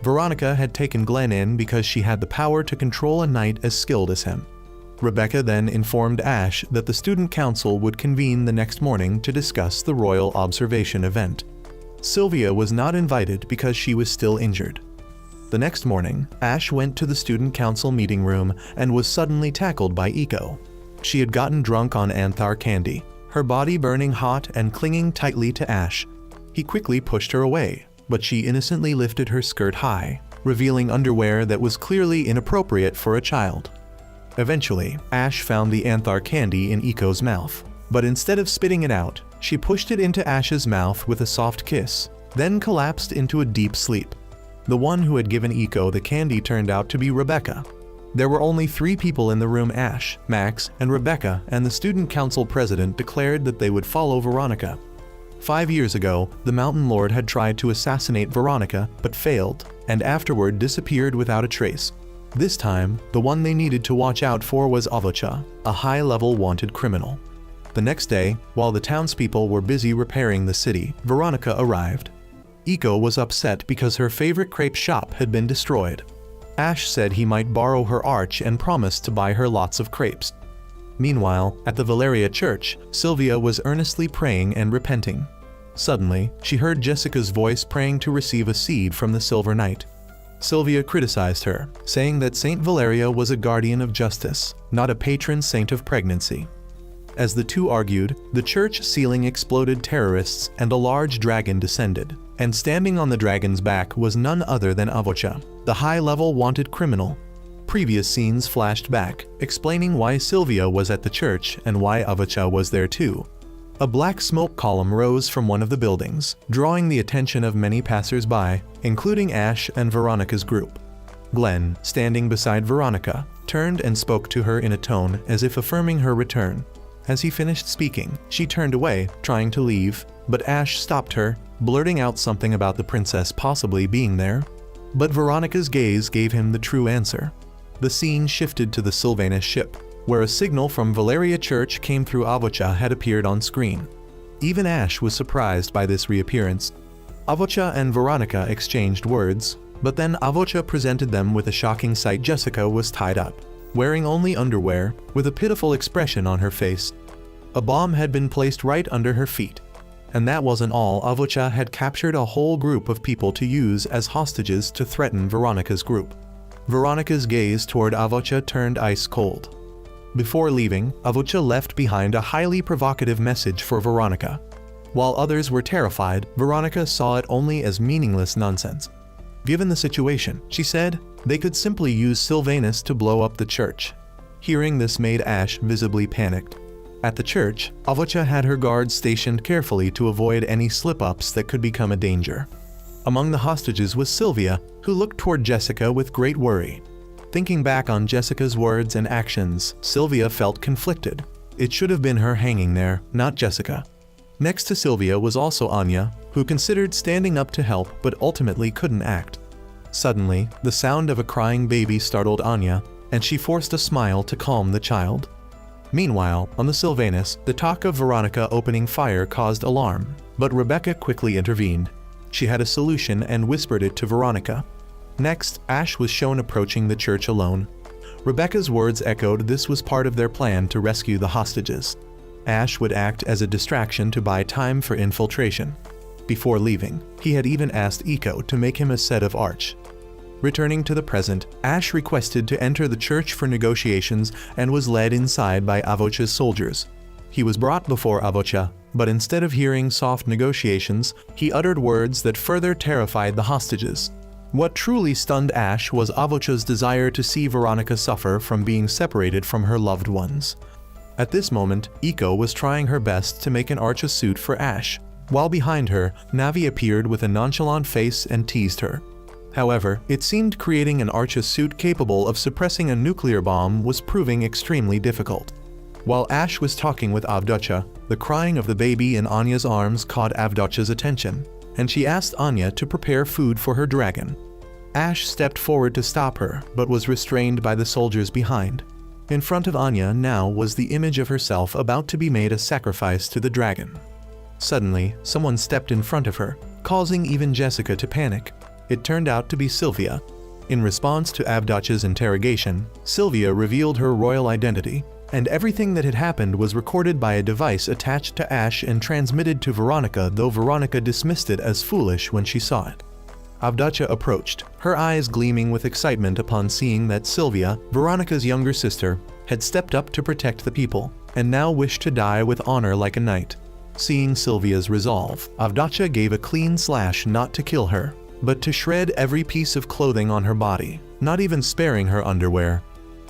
Veronica had taken Glenn in because she had the power to control a knight as skilled as him. Rebecca then informed Ash that the student council would convene the next morning to discuss the royal observation event. Sylvia was not invited because she was still injured. The next morning, Ash went to the student council meeting room and was suddenly tackled by Eiko. She had gotten drunk on Anthar candy, her body burning hot and clinging tightly to Ash. He quickly pushed her away, but she innocently lifted her skirt high, revealing underwear that was clearly inappropriate for a child. Eventually, Ash found the Anthar candy in Eiko's mouth, but instead of spitting it out, she pushed it into Ash's mouth with a soft kiss, then collapsed into a deep sleep. The one who had given Eiko the candy turned out to be Rebecca. There were only 3 people in the room: Ash, Max, and Rebecca, and the student council president declared that they would follow Veronica. 5 years ago, the Mountain Lord had tried to assassinate Veronica but failed, and afterward disappeared without a trace. This time, the one they needed to watch out for was Avocha, a high-level wanted criminal. The next day, while the townspeople were busy repairing the city, Veronica arrived. Eiko was upset because her favorite crepe shop had been destroyed. Ash said he might borrow her arch and promised to buy her lots of crepes. Meanwhile, at the Valeria church, Sylvia was earnestly praying and repenting. Suddenly, she heard Jessica's voice praying to receive a seed from the Silver Knight. Sylvia criticized her, saying that Saint Valeria was a guardian of justice, not a patron saint of pregnancy. As the two argued, the church ceiling exploded terrorists and a large dragon descended, and standing on the dragon's back was none other than Avocha, the high-level wanted criminal. Previous scenes flashed back, explaining why Sylvia was at the church and why Avocha was there too. A black smoke column rose from one of the buildings, drawing the attention of many passers-by, including Ash and Veronica's group. Glenn, standing beside Veronica, turned and spoke to her in a tone as if affirming her return. As he finished speaking, she turned away, trying to leave, but Ash stopped her, blurting out something about the princess possibly being there. But Veronica's gaze gave him the true answer. The scene shifted to the Sylvanus ship, where a signal from Valeria Church came through Avocha had appeared on screen. Even Ash was surprised by this reappearance. Avocha and Veronica exchanged words, but then Avocha presented them with a shocking sight. Jessica was tied up, wearing only underwear, with a pitiful expression on her face. A bomb had been placed right under her feet. And that wasn't all. Avocha had captured a whole group of people to use as hostages to threaten Veronica's group. Veronica's gaze toward Avocha turned ice cold. Before leaving, Avocha left behind a highly provocative message for Veronica. While others were terrified, Veronica saw it only as meaningless nonsense. Given the situation, she said, they could simply use Sylvanus to blow up the church. Hearing this made Ash visibly panicked. At the church, Avocha had her guards stationed carefully to avoid any slip-ups that could become a danger. Among the hostages was Sylvia, who looked toward Jessica with great worry. Thinking back on Jessica's words and actions, Sylvia felt conflicted. It should have been her hanging there, not Jessica. Next to Sylvia was also Anya, who considered standing up to help but ultimately couldn't act. Suddenly, the sound of a crying baby startled Anya, and she forced a smile to calm the child. Meanwhile, on the Sylvanus, the talk of Veronica opening fire caused alarm, but Rebecca quickly intervened. She had a solution and whispered it to Veronica. Next, Ash was shown approaching the church alone. Rebecca's words echoed this was part of their plan to rescue the hostages. Ash would act as a distraction to buy time for infiltration. Before leaving, he had even asked Eiko to make him a set of arch. Returning to the present, Ash requested to enter the church for negotiations and was led inside by Avocha's soldiers. He was brought before Avocha, but instead of hearing soft negotiations, he uttered words that further terrified the hostages. What truly stunned Ash was Avocha's desire to see Veronica suffer from being separated from her loved ones. At this moment, Eiko was trying her best to make an Archa suit for Ash, while behind her, Navi appeared with a nonchalant face and teased her. However, it seemed creating an Archa suit capable of suppressing a nuclear bomb was proving extremely difficult. While Ash was talking with Avdocha, the crying of the baby in Anya's arms caught Avdocha's attention, and she asked Anya to prepare food for her dragon. Ash stepped forward to stop her, but was restrained by the soldiers behind. In front of Anya now was the image of herself about to be made a sacrifice to the dragon. Suddenly, someone stepped in front of her, causing even Jessica to panic. It turned out to be Sylvia. In response to Avdacha's interrogation, Sylvia revealed her royal identity, and everything that had happened was recorded by a device attached to Ash and transmitted to Veronica, though Veronica dismissed it as foolish when she saw it. Avdacha approached, her eyes gleaming with excitement upon seeing that Sylvia, Veronica's younger sister, had stepped up to protect the people, and now wished to die with honor like a knight. Seeing Sylvia's resolve, Avdacha gave a clean slash not to kill her, but to shred every piece of clothing on her body, not even sparing her underwear.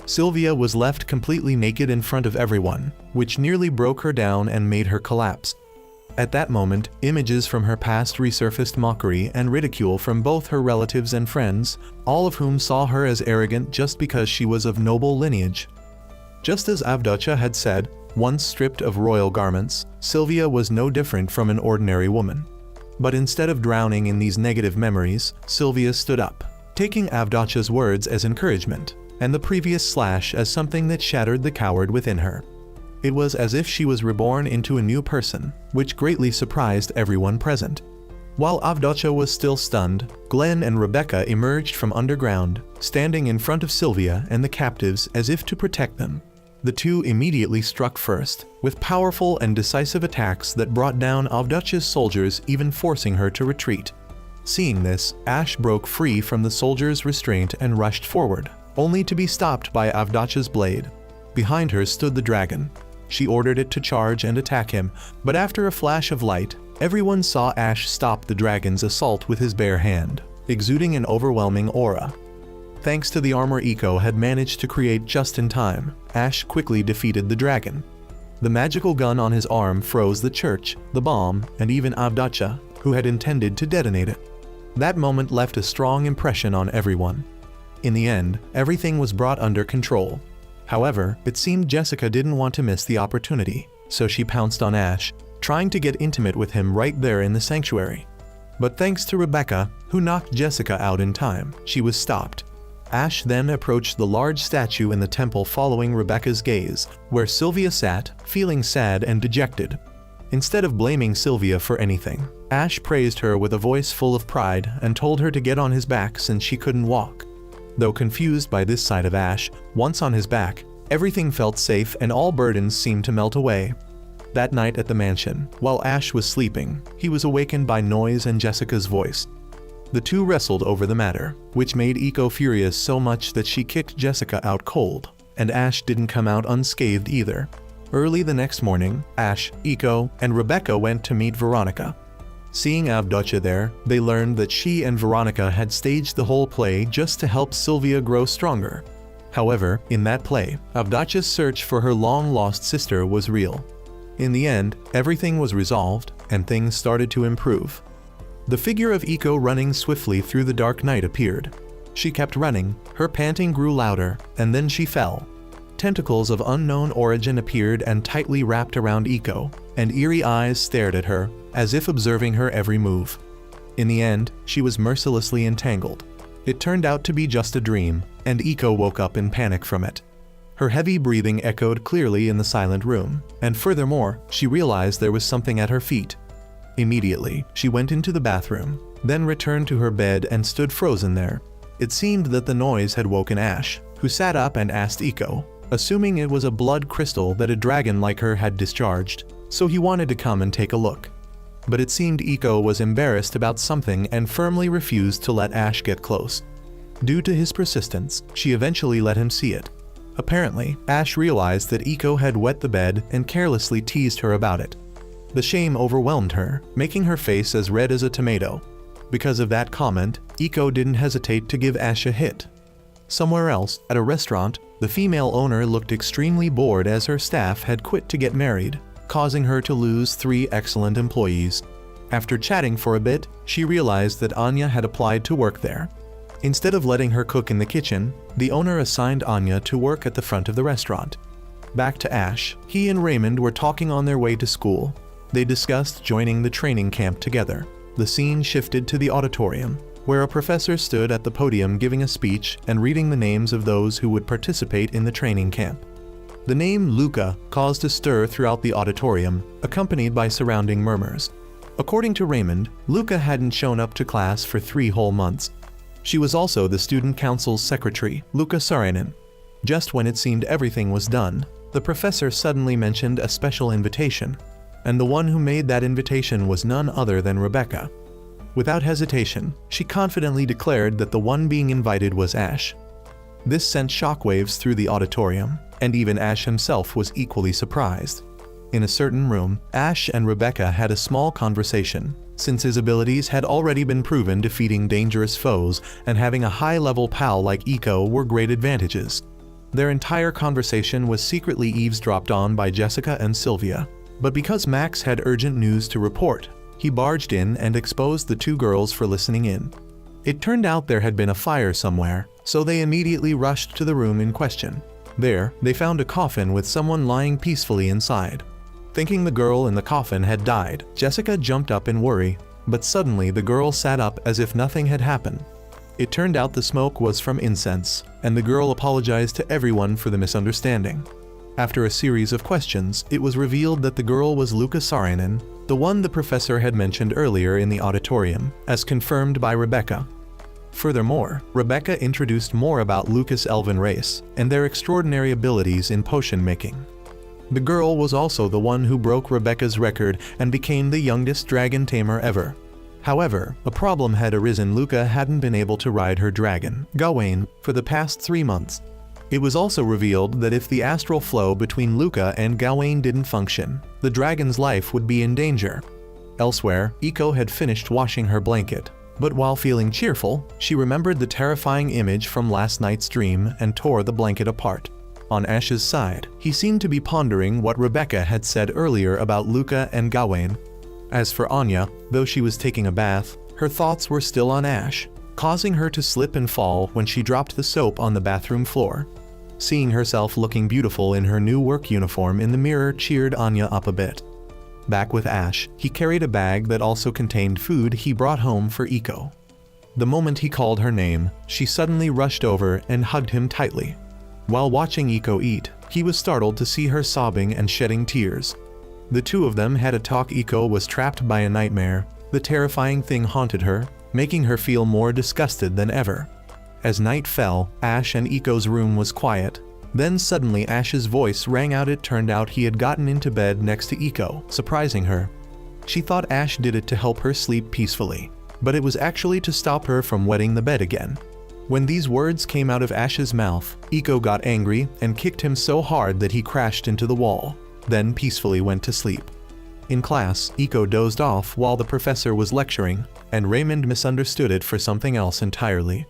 Sylvia was left completely naked in front of everyone, which nearly broke her down and made her collapse. At that moment, images from her past resurfaced, mockery and ridicule from both her relatives and friends, all of whom saw her as arrogant just because she was of noble lineage. Just as Avdacha had said, once stripped of royal garments, Sylvia was no different from an ordinary woman. But instead of drowning in these negative memories, Sylvia stood up, taking Avdacha's words as encouragement, and the previous slash as something that shattered the coward within her. It was as if she was reborn into a new person, which greatly surprised everyone present. While Avdacha was still stunned, Glenn and Rebecca emerged from underground, standing in front of Sylvia and the captives as if to protect them. The two immediately struck first, with powerful and decisive attacks that brought down Avdacha's soldiers, even forcing her to retreat. Seeing this, Ash broke free from the soldiers' restraint and rushed forward, only to be stopped by Avdacha's blade. Behind her stood the dragon. She ordered it to charge and attack him, but after a flash of light, everyone saw Ash stop the dragon's assault with his bare hand, exuding an overwhelming aura. Thanks to the armor Eiko had managed to create just in time, Ash quickly defeated the dragon. The magical gun on his arm froze the church, the bomb, and even Avdacha, who had intended to detonate it. That moment left a strong impression on everyone. In the end, everything was brought under control. However, it seemed Jessica didn't want to miss the opportunity, so she pounced on Ash, trying to get intimate with him right there in the sanctuary. But thanks to Rebecca, who knocked Jessica out in time, she was stopped. Ash then approached the large statue in the temple following Rebecca's gaze, where Sylvia sat, feeling sad and dejected. Instead of blaming Sylvia for anything, Ash praised her with a voice full of pride and told her to get on his back since she couldn't walk. Though confused by this side of Ash, once on his back, everything felt safe and all burdens seemed to melt away. That night at the mansion, while Ash was sleeping, he was awakened by noise and Jessica's voice. The two wrestled over the matter, which made Eiko furious so much that she kicked Jessica out cold, and Ash didn't come out unscathed either. Early the next morning, Ash, Eiko, and Rebecca went to meet Veronica. Seeing Avdacha there, they learned that she and Veronica had staged the whole play just to help Sylvia grow stronger. However, in that play, Avdacha's search for her long-lost sister was real. In the end, everything was resolved, and things started to improve. The figure of Eiko running swiftly through the dark night appeared. She kept running, her panting grew louder, and then she fell. Tentacles of unknown origin appeared and tightly wrapped around Eiko, and eerie eyes stared at her, as if observing her every move. In the end, she was mercilessly entangled. It turned out to be just a dream, and Eiko woke up in panic from it. Her heavy breathing echoed clearly in the silent room, and furthermore, she realized there was something at her feet. Immediately, she went into the bathroom, then returned to her bed and stood frozen there. It seemed that the noise had woken Ash, who sat up and asked Eiko, assuming it was a blood crystal that a dragon like her had discharged, so he wanted to come and take a look. But it seemed Eiko was embarrassed about something and firmly refused to let Ash get close. Due to his persistence, she eventually let him see it. Apparently, Ash realized that Eiko had wet the bed and carelessly teased her about it. The shame overwhelmed her, making her face as red as a tomato. Because of that comment, Eiko didn't hesitate to give Ash a hit. Somewhere else, at a restaurant, the female owner looked extremely bored as her staff had quit to get married, causing her to lose 3 excellent employees. After chatting for a bit, she realized that Anya had applied to work there. Instead of letting her cook in the kitchen, the owner assigned Anya to work at the front of the restaurant. Back to Ash, he and Raymond were talking on their way to school. They discussed joining the training camp together. The scene shifted to the auditorium, where a professor stood at the podium giving a speech and reading the names of those who would participate in the training camp. The name Luca caused a stir throughout the auditorium, accompanied by surrounding murmurs. According to Raymond, Luca hadn't shown up to class for 3 whole months. She was also the student council's secretary, Luca Saarinen. Just when it seemed everything was done, the professor suddenly mentioned a special invitation, and the one who made that invitation was none other than Rebecca. Without hesitation, she confidently declared that the one being invited was Ash. This sent shockwaves through the auditorium, and even Ash himself was equally surprised. In a certain room, Ash and Rebecca had a small conversation, since his abilities had already been proven defeating dangerous foes, and having a high-level pal like Iko were great advantages. Their entire conversation was secretly eavesdropped on by Jessica and Sylvia, but because Max had urgent news to report, he barged in and exposed the 2 girls for listening in. It turned out there had been a fire somewhere, so they immediately rushed to the room in question. There, they found a coffin with someone lying peacefully inside. Thinking the girl in the coffin had died, Jessica jumped up in worry, but suddenly the girl sat up as if nothing had happened. It turned out the smoke was from incense, and the girl apologized to everyone for the misunderstanding. After a series of questions, it was revealed that the girl was Luca Saarinen, the one the professor had mentioned earlier in the auditorium, as confirmed by Rebecca. Furthermore, Rebecca introduced more about Luca's elven race and their extraordinary abilities in potion making. The girl was also the one who broke Rebecca's record and became the youngest dragon tamer ever. However, a problem had arisen. Luca hadn't been able to ride her dragon, Gawain, for the past 3 months. It was also revealed that if the astral flow between Luca and Gawain didn't function, the dragon's life would be in danger. Elsewhere, Iko had finished washing her blanket, but while feeling cheerful, she remembered the terrifying image from last night's dream and tore the blanket apart. On Ash's side, he seemed to be pondering what Rebecca had said earlier about Luca and Gawain. As for Anya, though she was taking a bath, her thoughts were still on Ash, causing her to slip and fall when she dropped the soap on the bathroom floor. Seeing herself looking beautiful in her new work uniform in the mirror cheered Anya up a bit. Back with Ash, he carried a bag that also contained food he brought home for Iko. The moment he called her name, she suddenly rushed over and hugged him tightly. While watching Iko eat, he was startled to see her sobbing and shedding tears. The 2 of them had a talk. Iko was trapped by a nightmare. The terrifying thing haunted her, making her feel more disgusted than ever. As night fell, Ash and Iko's room was quiet. Then suddenly Ash's voice rang out. It turned out he had gotten into bed next to Iko, surprising her. She thought Ash did it to help her sleep peacefully, but it was actually to stop her from wetting the bed again. When these words came out of Ash's mouth, Iko got angry and kicked him so hard that he crashed into the wall, then peacefully went to sleep. In class, Iko dozed off while the professor was lecturing, and Raymond misunderstood it for something else entirely.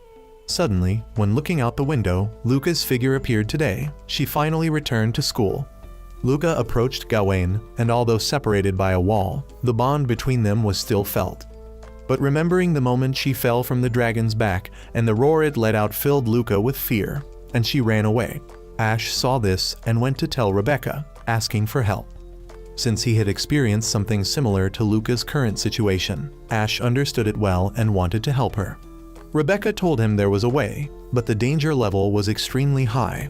Suddenly, when looking out the window, Luca's figure appeared today. She finally returned to school. Luca approached Gawain, and although separated by a wall, the bond between them was still felt. But remembering the moment she fell from the dragon's back and the roar it let out filled Luca with fear, and she ran away. Ash saw this and went to tell Rebecca, asking for help. Since he had experienced something similar to Luca's current situation, Ash understood it well and wanted to help her. Rebecca told him there was a way, but the danger level was extremely high.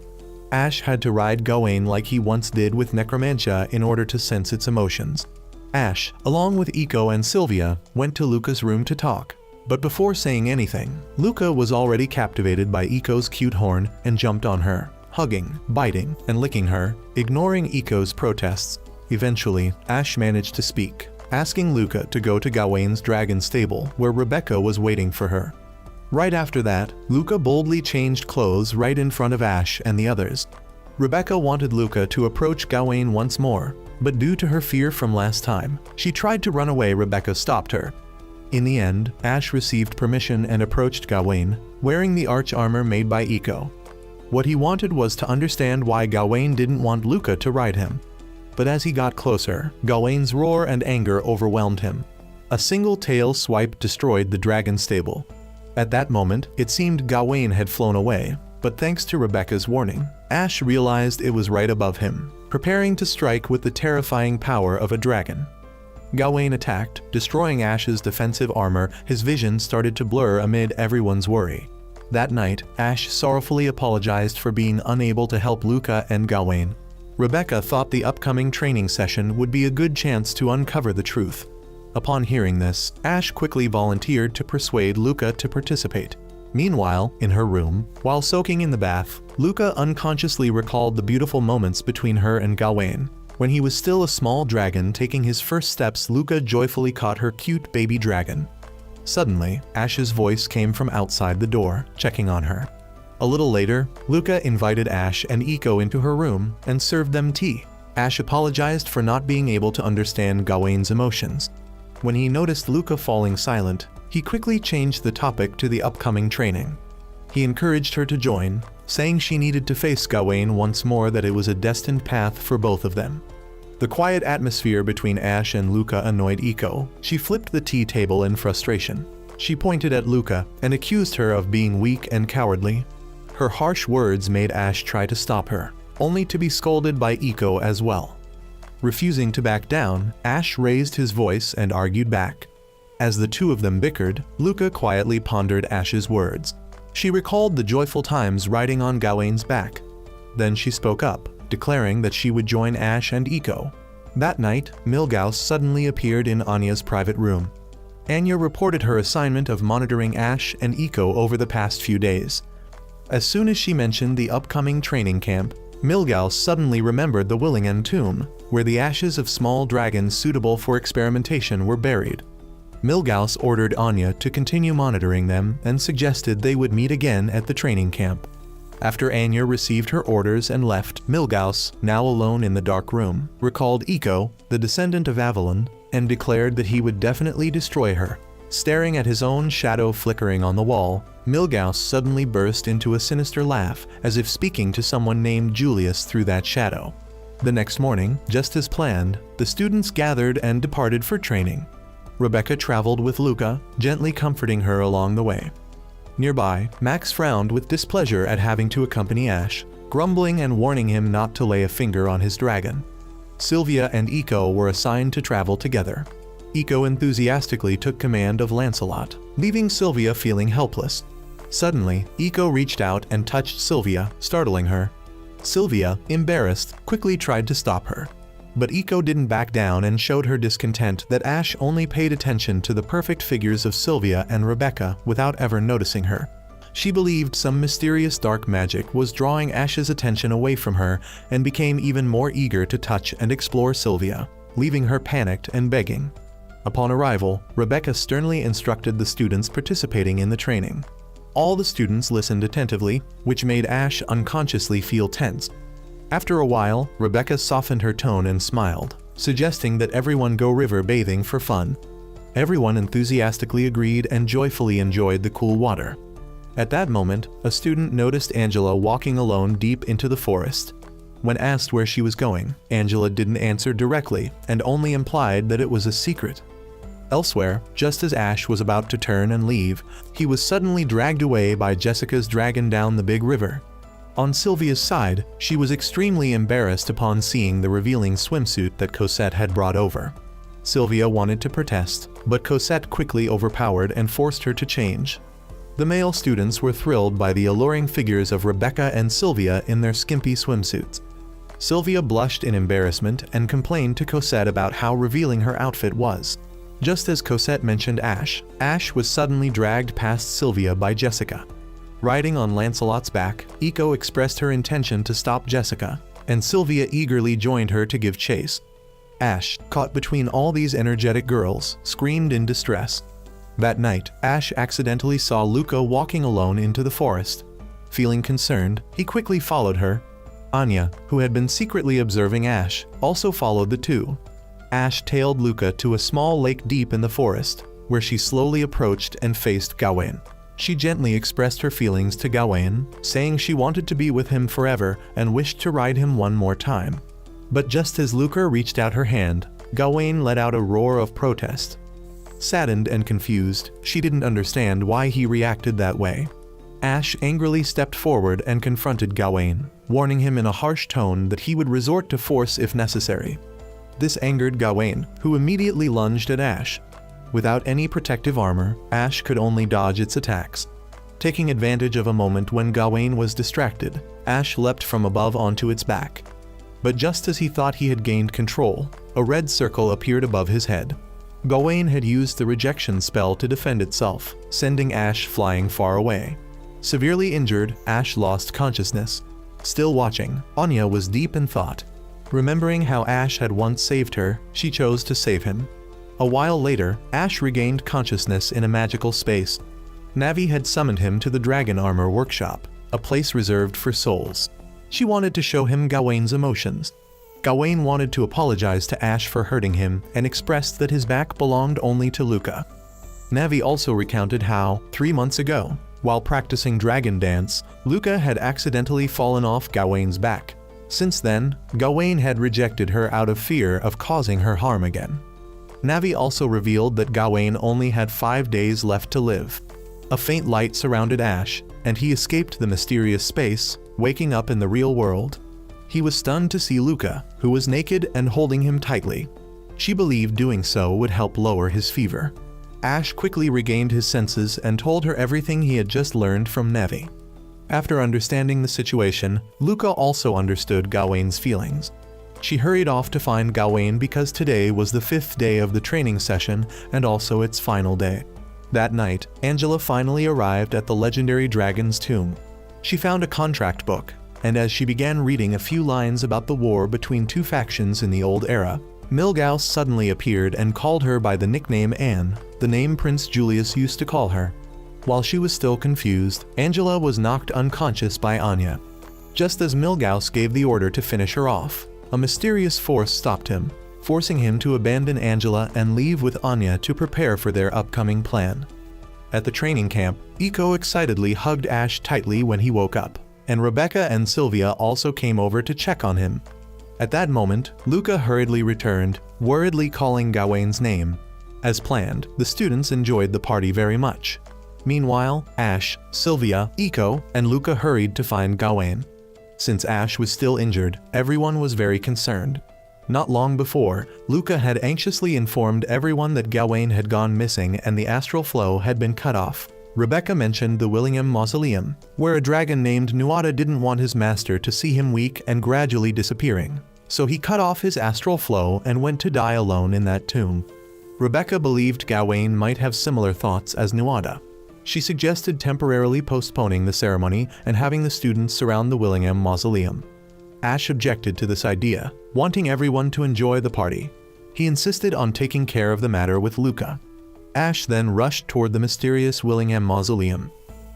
Ash had to ride Gawain like he once did with Necromancia in order to sense its emotions. Ash, along with Iko and Sylvia, went to Luca's room to talk. But before saying anything, Luca was already captivated by Iko's cute horn and jumped on her, hugging, biting, and licking her, ignoring Iko's protests. Eventually, Ash managed to speak, asking Luca to go to Gawain's dragon stable where Rebecca was waiting for her. Right after that, Luca boldly changed clothes right in front of Ash and the others. Rebecca wanted Luca to approach Gawain once more, but due to her fear from last time, she tried to run away. Rebecca stopped her. In the end, Ash received permission and approached Gawain, wearing the arch armor made by Iko. What he wanted was to understand why Gawain didn't want Luca to ride him. But as he got closer, Gawain's roar and anger overwhelmed him. A single tail swipe destroyed the dragon stable. At that moment, it seemed Gawain had flown away, but thanks to Rebecca's warning, Ash realized it was right above him, preparing to strike with the terrifying power of a dragon. Gawain attacked, destroying Ash's defensive armor. His vision started to blur amid everyone's worry. That night, Ash sorrowfully apologized for being unable to help Luca and Gawain. Rebecca thought the upcoming training session would be a good chance to uncover the truth. Upon hearing this, Ash quickly volunteered to persuade Luca to participate. Meanwhile, in her room, while soaking in the bath, Luca unconsciously recalled the beautiful moments between her and Gawain. When he was still a small dragon taking his first steps, Luca joyfully caught her cute baby dragon. Suddenly, Ash's voice came from outside the door, checking on her. A little later, Luca invited Ash and Iko into her room and served them tea. Ash apologized for not being able to understand Gawain's emotions. When he noticed Luca falling silent, he quickly changed the topic to the upcoming training. He encouraged her to join, saying she needed to face Gawain once more, that it was a destined path for both of them. The quiet atmosphere between Ash and Luca annoyed Iko. She flipped the tea table in frustration. She pointed at Luca and accused her of being weak and cowardly. Her harsh words made Ash try to stop her, only to be scolded by Iko as well. Refusing to back down, Ash raised his voice and argued back. As the two of them bickered, Luca quietly pondered Ash's words. She recalled the joyful times riding on Gawain's back. Then she spoke up, declaring that she would join Ash and Iko. That night, Milgauss suddenly appeared in Anya's private room. Anya reported her assignment of monitoring Ash and Iko over the past few days. As soon as she mentioned the upcoming training camp, Milgauss suddenly remembered the Willingen tomb, where the ashes of small dragons suitable for experimentation were buried. Milgauss ordered Anya to continue monitoring them and suggested they would meet again at the training camp. After Anya received her orders and left, Milgauss, now alone in the dark room, recalled Iko, the descendant of Avalon, and declared that he would definitely destroy her. Staring at his own shadow flickering on the wall, Milgauss suddenly burst into a sinister laugh, as if speaking to someone named Julius through that shadow. The next morning, just as planned, the students gathered and departed for training. Rebecca traveled with Luca, gently comforting her along the way. Nearby, Max frowned with displeasure at having to accompany Ash, grumbling and warning him not to lay a finger on his dragon. Sylvia and Iko were assigned to travel together. Iko enthusiastically took command of Lancelot, leaving Sylvia feeling helpless. Suddenly, Iko reached out and touched Sylvia, startling her. Sylvia, embarrassed, quickly tried to stop her. But Iko didn't back down and showed her discontent that Ash only paid attention to the perfect figures of Sylvia and Rebecca without ever noticing her. She believed some mysterious dark magic was drawing Ash's attention away from her and became even more eager to touch and explore Sylvia, leaving her panicked and begging. Upon arrival, Rebecca sternly instructed the students participating in the training. All the students listened attentively, which made Ash unconsciously feel tense. After a while, Rebecca softened her tone and smiled, suggesting that everyone go river bathing for fun. Everyone enthusiastically agreed and joyfully enjoyed the cool water. At that moment, a student noticed Angela walking alone deep into the forest. When asked where she was going, Angela didn't answer directly and only implied that it was a secret. Elsewhere, just as Ash was about to turn and leave, he was suddenly dragged away by Jessica's dragon down the big river. On Sylvia's side, she was extremely embarrassed upon seeing the revealing swimsuit that Cosette had brought over. Sylvia wanted to protest, but Cosette quickly overpowered and forced her to change. The male students were thrilled by the alluring figures of Rebecca and Sylvia in their skimpy swimsuits. Sylvia blushed in embarrassment and complained to Cosette about how revealing her outfit was. Just as Cosette mentioned Ash, Ash was suddenly dragged past Sylvia by Jessica. Riding on Lancelot's back, Iko expressed her intention to stop Jessica, and Sylvia eagerly joined her to give chase. Ash, caught between all these energetic girls, screamed in distress. That night, Ash accidentally saw Luca walking alone into the forest. Feeling concerned, he quickly followed her. Anya, who had been secretly observing Ash, also followed the two. Ash tailed Luca to a small lake deep in the forest, where she slowly approached and faced Gawain. She gently expressed her feelings to Gawain, saying she wanted to be with him forever and wished to ride him one more time. But just as Luca reached out her hand, Gawain let out a roar of protest. Saddened and confused, she didn't understand why he reacted that way. Ash angrily stepped forward and confronted Gawain, warning him in a harsh tone that he would resort to force if necessary. This angered Gawain, who immediately lunged at Ash. Without any protective armor, Ash could only dodge its attacks. Taking advantage of a moment when Gawain was distracted, Ash leapt from above onto its back. But just as he thought he had gained control, a red circle appeared above his head. Gawain had used the rejection spell to defend itself, sending Ash flying far away. Severely injured, Ash lost consciousness. Still watching, Anya was deep in thought. Remembering how Ash had once saved her, she chose to save him. A while later, Ash regained consciousness in a magical space. Navi had summoned him to the Dragon Armor Workshop, a place reserved for souls. She wanted to show him Gawain's emotions. Gawain wanted to apologize to Ash for hurting him and expressed that his back belonged only to Luca. Navi also recounted how, 3 months ago, while practicing dragon dance, Luca had accidentally fallen off Gawain's back. Since then, Gawain had rejected her out of fear of causing her harm again. Navi also revealed that Gawain only had 5 days left to live. A faint light surrounded Ash, and he escaped the mysterious space, waking up in the real world. He was stunned to see Luca, who was naked and holding him tightly. She believed doing so would help lower his fever. Ash quickly regained his senses and told her everything he had just learned from Navi. After understanding the situation, Luca also understood Gawain's feelings. She hurried off to find Gawain because today was the 5th day of the training session and also its final day. That night, Angela finally arrived at the legendary dragon's tomb. She found a contract book, and as she began reading a few lines about the war between 2 factions in the old era, Milgauss suddenly appeared and called her by the nickname Anne, the name Prince Julius used to call her. While she was still confused, Angela was knocked unconscious by Anya. Just as Milgauss gave the order to finish her off, a mysterious force stopped him, forcing him to abandon Angela and leave with Anya to prepare for their upcoming plan. At the training camp, Iko excitedly hugged Ash tightly when he woke up, and Rebecca and Sylvia also came over to check on him. At that moment, Luca hurriedly returned, worriedly calling Gawain's name. As planned, the students enjoyed the party very much. Meanwhile, Ash, Sylvia, Iko, and Luca hurried to find Gawain. Since Ash was still injured, everyone was very concerned. Not long before, Luca had anxiously informed everyone that Gawain had gone missing and the astral flow had been cut off. Rebecca mentioned the Willingham Mausoleum, where a dragon named Nuada didn't want his master to see him weak and gradually disappearing, so he cut off his astral flow and went to die alone in that tomb. Rebecca believed Gawain might have similar thoughts as Nuada. She suggested temporarily postponing the ceremony and having the students surround the Willingham Mausoleum. Ash objected to this idea, wanting everyone to enjoy the party. He insisted on taking care of the matter with Luca. Ash then rushed toward the mysterious Willingham Mausoleum.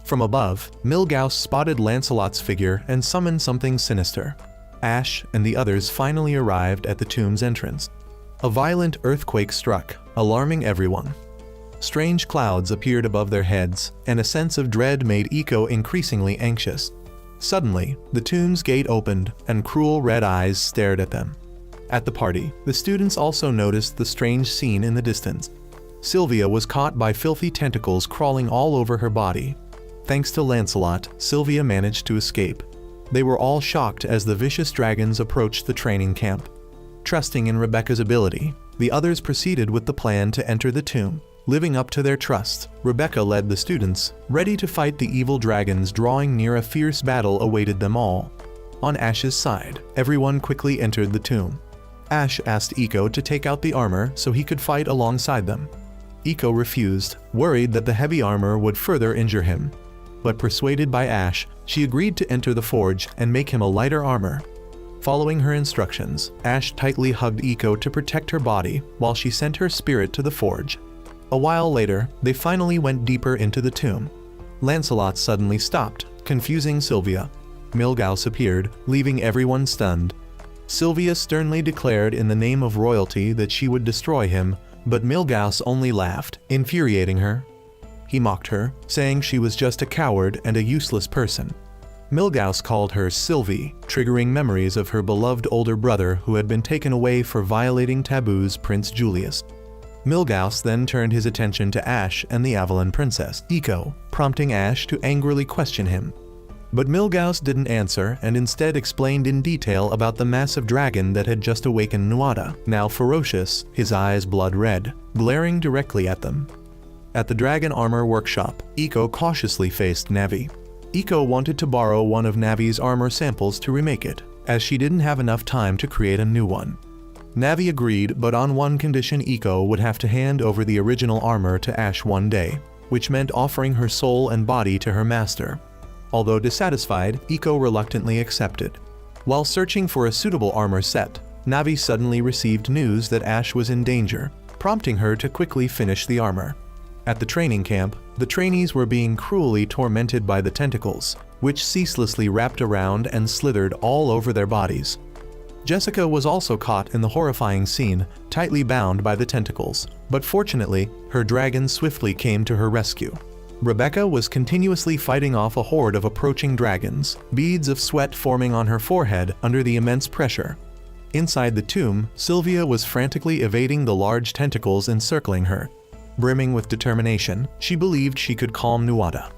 From above, Milgauss spotted Lancelot's figure and summoned something sinister. Ash and the others finally arrived at the tomb's entrance. A violent earthquake struck, alarming everyone. Strange clouds appeared above their heads, and a sense of dread made Iko increasingly anxious. Suddenly, the tomb's gate opened, and cruel red eyes stared at them. At the party, the students also noticed the strange scene in the distance. Sylvia was caught by filthy tentacles crawling all over her body. Thanks to Lancelot, Sylvia managed to escape. They were all shocked as the vicious dragons approached the training camp. Trusting in Rebecca's ability, the others proceeded with the plan to enter the tomb. Living up to their trust, Rebecca led the students, ready to fight the evil dragons. Drawing near, a fierce battle awaited them all. On Ash's side, everyone quickly entered the tomb. Ash asked Iko to take out the armor so he could fight alongside them. Iko refused, worried that the heavy armor would further injure him. But persuaded by Ash, she agreed to enter the forge and make him a lighter armor. Following her instructions, Ash tightly hugged Iko to protect her body while she sent her spirit to the forge. A while later, they finally went deeper into the tomb. Lancelot suddenly stopped, confusing Sylvia. Milgauss appeared, leaving everyone stunned. Sylvia sternly declared in the name of royalty that she would destroy him, but Milgauss only laughed, infuriating her. He mocked her, saying she was just a coward and a useless person. Milgauss called her Sylvie, triggering memories of her beloved older brother who had been taken away for violating taboos, Prince Julius. Milgauss then turned his attention to Ash and the Avalon princess, Iko, prompting Ash to angrily question him. But Milgauss didn't answer and instead explained in detail about the massive dragon that had just awakened Nuada, now ferocious, his eyes blood red, glaring directly at them. At the Dragon Armor Workshop, Iko cautiously faced Navi. Iko wanted to borrow one of Navi's armor samples to remake it, as she didn't have enough time to create a new one. Navi agreed, but on one condition: Eiko would have to hand over the original armor to Ash one day, which meant offering her soul and body to her master. Although dissatisfied, Eiko reluctantly accepted. While searching for a suitable armor set, Navi suddenly received news that Ash was in danger, prompting her to quickly finish the armor. At the training camp, the trainees were being cruelly tormented by the tentacles, which ceaselessly wrapped around and slithered all over their bodies. Jessica was also caught in the horrifying scene, tightly bound by the tentacles, but fortunately, her dragon swiftly came to her rescue. Rebecca was continuously fighting off a horde of approaching dragons, beads of sweat forming on her forehead under the immense pressure. Inside the tomb, Sylvia was frantically evading the large tentacles encircling her. Brimming with determination, she believed she could calm Nuada.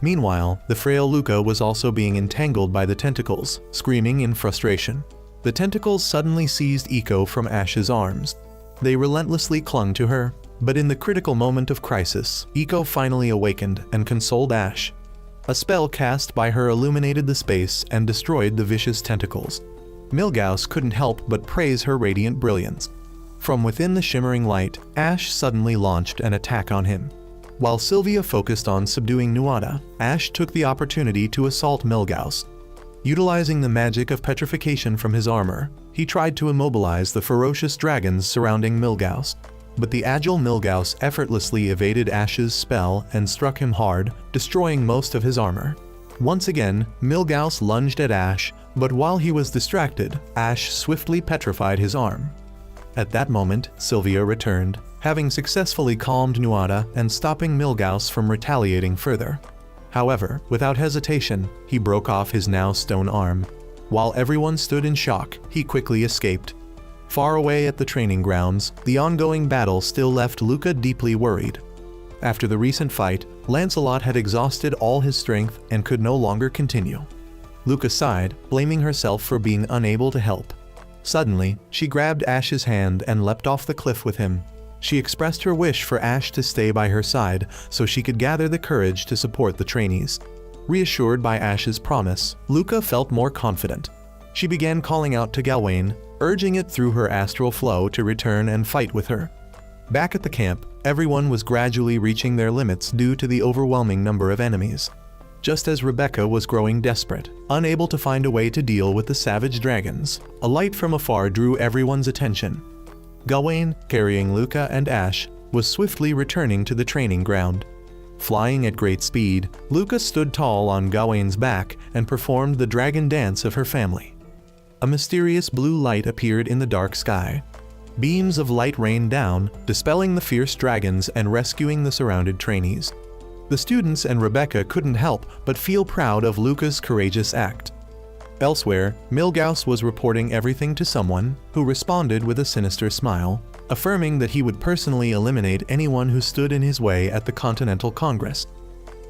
Meanwhile, the frail Luca was also being entangled by the tentacles, screaming in frustration. The tentacles suddenly seized Eiko from Ash's arms. They relentlessly clung to her, but in the critical moment of crisis, Eiko finally awakened and consoled Ash. A spell cast by her illuminated the space and destroyed the vicious tentacles. Milgauss couldn't help but praise her radiant brilliance. From within the shimmering light, Ash suddenly launched an attack on him. While Sylvia focused on subduing Nuada, Ash took the opportunity to assault Milgauss. Utilizing the magic of petrification from his armor, he tried to immobilize the ferocious dragons surrounding Milgauss. But the agile Milgauss effortlessly evaded Ash's spell and struck him hard, destroying most of his armor. Once again, Milgauss lunged at Ash, but while he was distracted, Ash swiftly petrified his arm. At that moment, Sylvia returned, having successfully calmed Nuada and stopping Milgauss from retaliating further. However, without hesitation, he broke off his now stone arm. While everyone stood in shock, he quickly escaped. Far away at the training grounds, the ongoing battle still left Luca deeply worried. After the recent fight, Lancelot had exhausted all his strength and could no longer continue. Luca sighed, blaming herself for being unable to help. Suddenly, she grabbed Ash's hand and leapt off the cliff with him. She expressed her wish for Ash to stay by her side so she could gather the courage to support the trainees. Reassured by Ash's promise, Luca felt more confident. She began calling out to Gawain, urging it through her astral flow to return and fight with her. Back at the camp, everyone was gradually reaching their limits due to the overwhelming number of enemies. Just as Rebecca was growing desperate, unable to find a way to deal with the savage dragons, a light from afar drew everyone's attention. Gawain, carrying Luca and Ash, was swiftly returning to the training ground. Flying at great speed, Luca stood tall on Gawain's back and performed the dragon dance of her family. A mysterious blue light appeared in the dark sky. Beams of light rained down, dispelling the fierce dragons and rescuing the surrounded trainees. The students and Rebecca couldn't help but feel proud of Luca's courageous act. Elsewhere, Milgauss was reporting everything to someone, who responded with a sinister smile, affirming that he would personally eliminate anyone who stood in his way at the Continental Congress.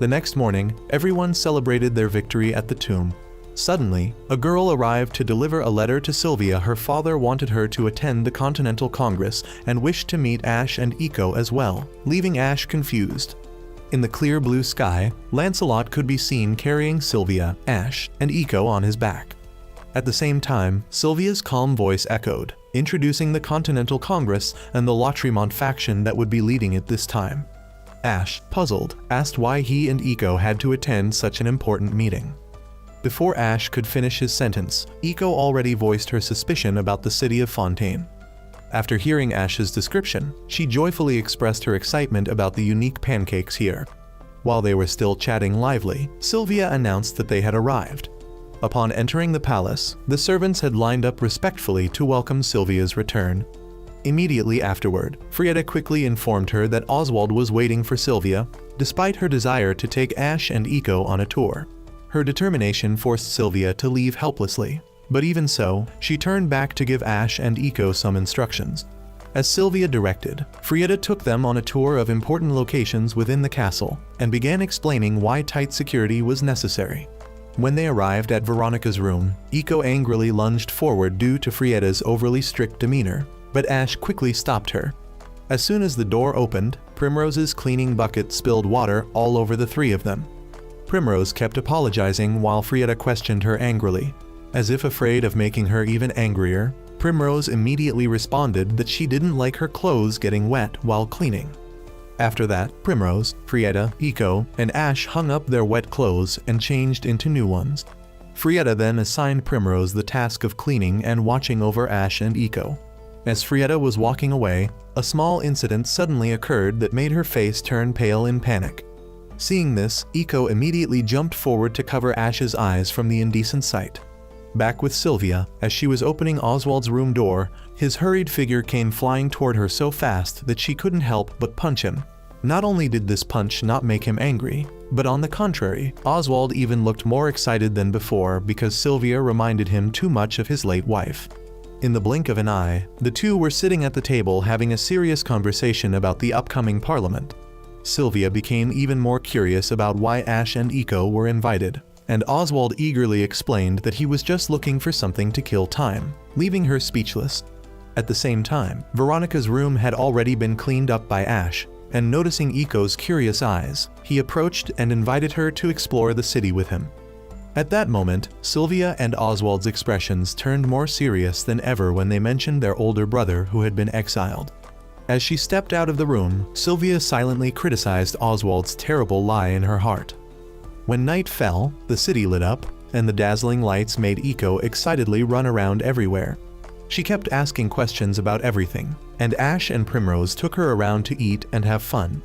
The next morning, everyone celebrated their victory at the tomb. Suddenly, a girl arrived to deliver a letter to Sylvia. Her father wanted her to attend the Continental Congress and wished to meet Ash and Eiko as well, leaving Ash confused. In the clear blue sky, Lancelot could be seen carrying Sylvia, Ash, and Eiko on his back. At the same time, Sylvia's calm voice echoed, introducing the Continental Congress and the Lautréamont faction that would be leading it this time. Ash, puzzled, asked why he and Eiko had to attend such an important meeting. Before Ash could finish his sentence, Eiko already voiced her suspicion about the city of Fontaine. After hearing Ash's description, she joyfully expressed her excitement about the unique pancakes here. While they were still chatting lively, Sylvia announced that they had arrived. Upon entering the palace, the servants had lined up respectfully to welcome Sylvia's return. Immediately afterward, Frieda quickly informed her that Oswald was waiting for Sylvia, despite her desire to take Ash and Eiko on a tour. Her determination forced Sylvia to leave helplessly. But even so, she turned back to give Ash and Eiko some instructions. As Sylvia directed, Frieda took them on a tour of important locations within the castle and began explaining why tight security was necessary. When they arrived at Veronica's room, Eiko angrily lunged forward due to Frieda's overly strict demeanor, but Ash quickly stopped her. As soon as the door opened, Primrose's cleaning bucket spilled water all over the three of them. Primrose kept apologizing while Frieda questioned her angrily. As if afraid of making her even angrier, Primrose immediately responded that she didn't like her clothes getting wet while cleaning. After that, Primrose, Frieda, Iko, and Ash hung up their wet clothes and changed into new ones. Frieda then assigned Primrose the task of cleaning and watching over Ash and Iko. As Frieda was walking away, a small incident suddenly occurred that made her face turn pale in panic. Seeing this, Iko immediately jumped forward to cover Ash's eyes from the indecent sight. Back with Sylvia, as she was opening Oswald's room door, his hurried figure came flying toward her so fast that she couldn't help but punch him. Not only did this punch not make him angry, but on the contrary, Oswald even looked more excited than before because Sylvia reminded him too much of his late wife. In the blink of an eye, the two were sitting at the table having a serious conversation about the upcoming parliament. Sylvia became even more curious about why Ash and Iko were invited, and Oswald eagerly explained that he was just looking for something to kill time, leaving her speechless. At the same time, Veronica's room had already been cleaned up by Ash, and noticing Iko's curious eyes, he approached and invited her to explore the city with him. At that moment, Sylvia and Oswald's expressions turned more serious than ever when they mentioned their older brother who had been exiled. As she stepped out of the room, Sylvia silently criticized Oswald's terrible lie in her heart. When night fell, the city lit up, and the dazzling lights made Iko excitedly run around everywhere. She kept asking questions about everything, and Ash and Primrose took her around to eat and have fun.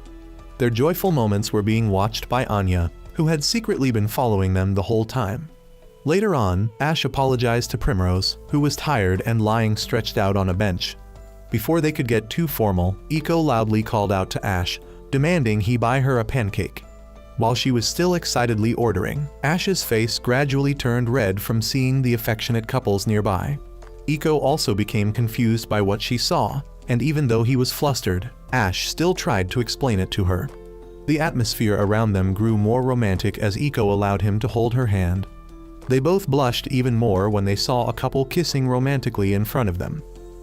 Their joyful moments were being watched by Anya, who had secretly been following them the whole time. Later on, Ash apologized to Primrose, who was tired and lying stretched out on a bench. Before they could get too formal, Iko loudly called out to Ash, demanding he buy her a pancake. While she was still excitedly ordering, Ash's face gradually turned red from seeing the affectionate couples nearby. Iko also became confused by what she saw, and even though he was flustered, Ash still tried to explain it to her. The atmosphere around them grew more romantic as Iko allowed him to hold her hand. They both blushed even more when they saw a couple kissing romantically in front of them.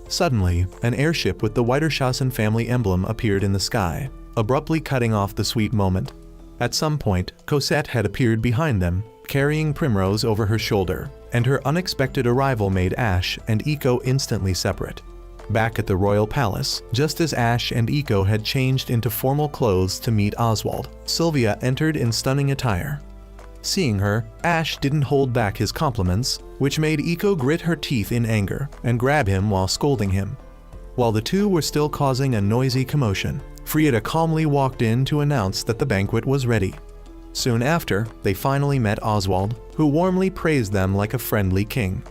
Suddenly, an airship with the Weiterschassen family emblem appeared in the sky, abruptly cutting off the sweet moment. At some point, Cosette had appeared behind them, carrying Primrose over her shoulder, and her unexpected arrival made Ash and Iko instantly separate. Back at the royal palace, just as Ash and Iko had changed into formal clothes to meet Oswald, Sylvia entered in stunning attire. Seeing her, Ash didn't hold back his compliments, which made Iko grit her teeth in anger and grab him while scolding him. While the two were still causing a noisy commotion, Frieda calmly walked in to announce that the banquet was ready. Soon after, they finally met Oswald, who warmly praised them like a friendly king.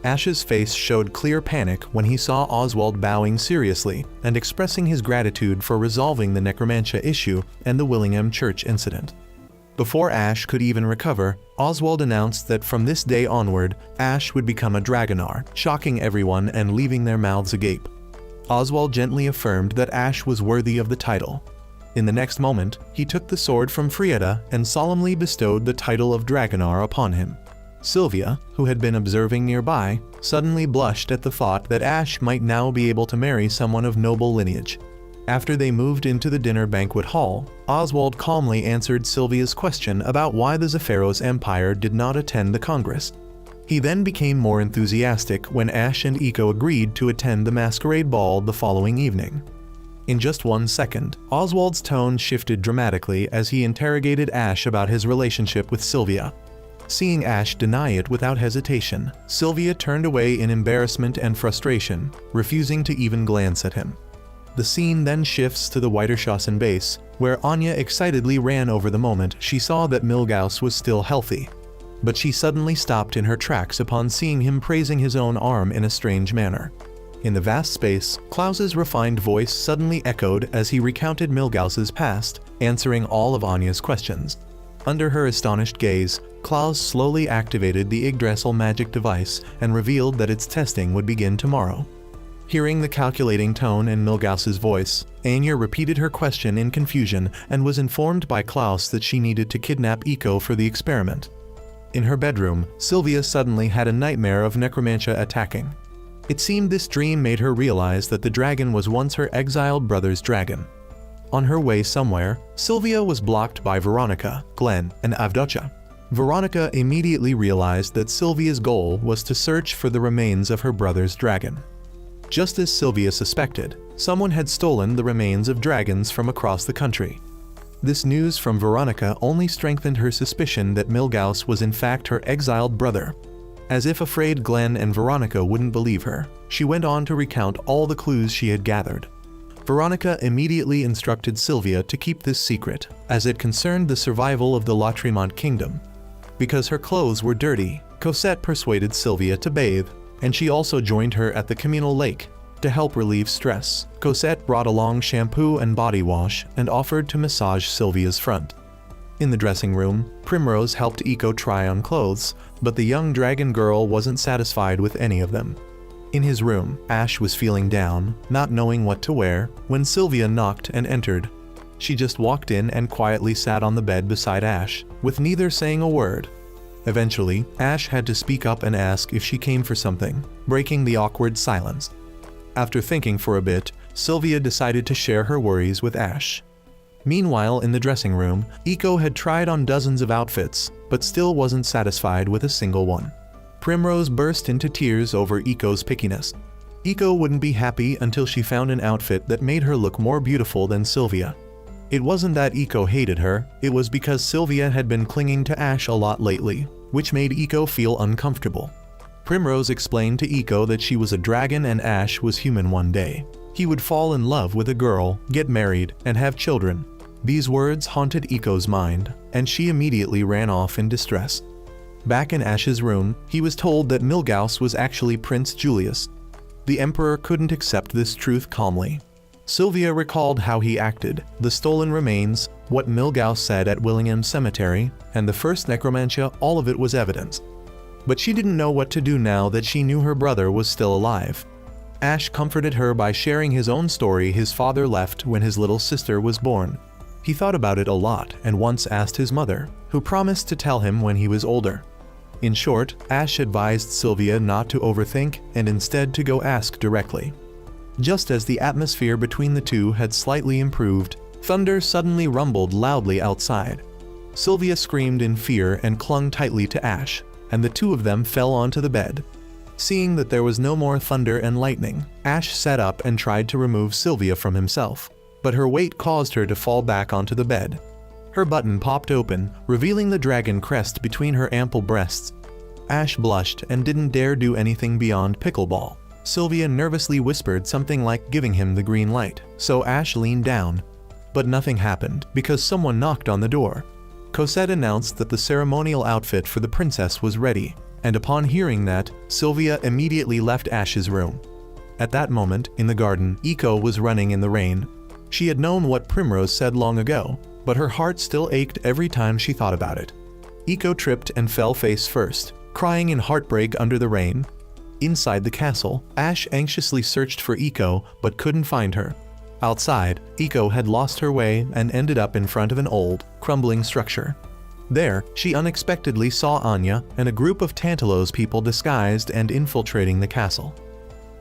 Ash's face showed clear panic when he saw Oswald bowing seriously and expressing his gratitude for resolving the necromantia issue and the Willingham Church incident. Before Ash could even recover, Oswald announced that from this day onward, Ash would become a Dragonar, shocking everyone and leaving their mouths agape. Oswald gently affirmed that Ash was worthy of the title. In the next moment, he took the sword from Frieda and solemnly bestowed the title of Dragonar upon him. Sylvia, who had been observing nearby, suddenly blushed at the thought that Ash might now be able to marry someone of noble lineage. After they moved into the dinner banquet hall, Oswald calmly answered Sylvia's question about why the Zephyros Empire did not attend the Congress. He then became more enthusiastic when Ash and Iko agreed to attend the masquerade ball the following evening. In just 1 second, Oswald's tone shifted dramatically as he interrogated Ash about his relationship with Sylvia. Seeing Ash deny it without hesitation, Sylvia turned away in embarrassment and frustration, refusing to even glance at him. The scene then shifts to the Weiterschassen base, where Anya excitedly ran over the moment she saw that Milgauss was still healthy. But she suddenly stopped in her tracks upon seeing him praising his own arm in a strange manner. In the vast space, Klaus's refined voice suddenly echoed as he recounted Milgauss's past, answering all of Anya's questions. Under her astonished gaze, Klaus slowly activated the Yggdrasil magic device and revealed that its testing would begin tomorrow. Hearing the calculating tone in Milgauss's voice, Anya repeated her question in confusion and was informed by Klaus that she needed to kidnap Iko for the experiment. In her bedroom, Sylvia suddenly had a nightmare of necromantia attacking. It seemed this dream made her realize that the dragon was once her exiled brother's dragon. On her way somewhere, Sylvia was blocked by Veronica, Glenn, and Avdotya. Veronica immediately realized that Sylvia's goal was to search for the remains of her brother's dragon. Just as Sylvia suspected, someone had stolen the remains of dragons from across the country. This news from Veronica only strengthened her suspicion that Milgauss was in fact her exiled brother. As if afraid Glenn and Veronica wouldn't believe her, she went on to recount all the clues she had gathered. Veronica immediately instructed Sylvia to keep this secret, as it concerned the survival of the Lautréamont kingdom. Because her clothes were dirty, Cosette persuaded Sylvia to bathe, and she also joined her at the communal lake. To help relieve stress, Cosette brought along shampoo and body wash and offered to massage Sylvia's front. In the dressing room, Primrose helped Eiko try on clothes, but the young dragon girl wasn't satisfied with any of them. In his room, Ash was feeling down, not knowing what to wear, when Sylvia knocked and entered. She just walked in and quietly sat on the bed beside Ash, with neither saying a word. Eventually, Ash had to speak up and ask if she came for something, breaking the awkward silence. After thinking for a bit, Sylvia decided to share her worries with Ash. Meanwhile, in the dressing room, Eiko had tried on dozens of outfits, but still wasn't satisfied with a single one. Primrose burst into tears over Eiko's pickiness. Eiko wouldn't be happy until she found an outfit that made her look more beautiful than Sylvia. It wasn't that Eiko hated her, it was because Sylvia had been clinging to Ash a lot lately, which made Eiko feel uncomfortable. Primrose explained to Eiko that she was a dragon and Ash was human one day. He would fall in love with a girl, get married, and have children. These words haunted Eiko's mind, and she immediately ran off in distress. Back in Ash's room, he was told that Milgauss was actually Prince Julius. The Emperor couldn't accept this truth calmly. Sylvia recalled how he acted, the stolen remains, what Milgauss said at Willingham Cemetery, and the first necromancia. All of it was evidence. But she didn't know what to do now that she knew her brother was still alive. Ash comforted her by sharing his own story. His father left when his little sister was born. He thought about it a lot and once asked his mother, who promised to tell him when he was older. In short, Ash advised Sylvia not to overthink and instead to go ask directly. Just as the atmosphere between the two had slightly improved, thunder suddenly rumbled loudly outside. Sylvia screamed in fear and clung tightly to Ash, and the two of them fell onto the bed. Seeing that there was no more thunder and lightning, Ash sat up and tried to remove Sylvia from himself, but her weight caused her to fall back onto the bed. Her button popped open, revealing the dragon crest between her ample breasts. Ash blushed and didn't dare do anything beyond pickleball. Sylvia nervously whispered something like giving him the green light, so Ash leaned down. But nothing happened because someone knocked on the door. Cosette announced that the ceremonial outfit for the princess was ready, and upon hearing that, Sylvia immediately left Ash's room. At that moment, in the garden, Eiko was running in the rain. She had known what Primrose said long ago, but her heart still ached every time she thought about it. Eiko tripped and fell face first, crying in heartbreak under the rain. Inside the castle, Ash anxiously searched for Eiko but couldn't find her. Outside, Eiko had lost her way and ended up in front of an old, crumbling structure. There, she unexpectedly saw Anya and a group of Tantalos people disguised and infiltrating the castle.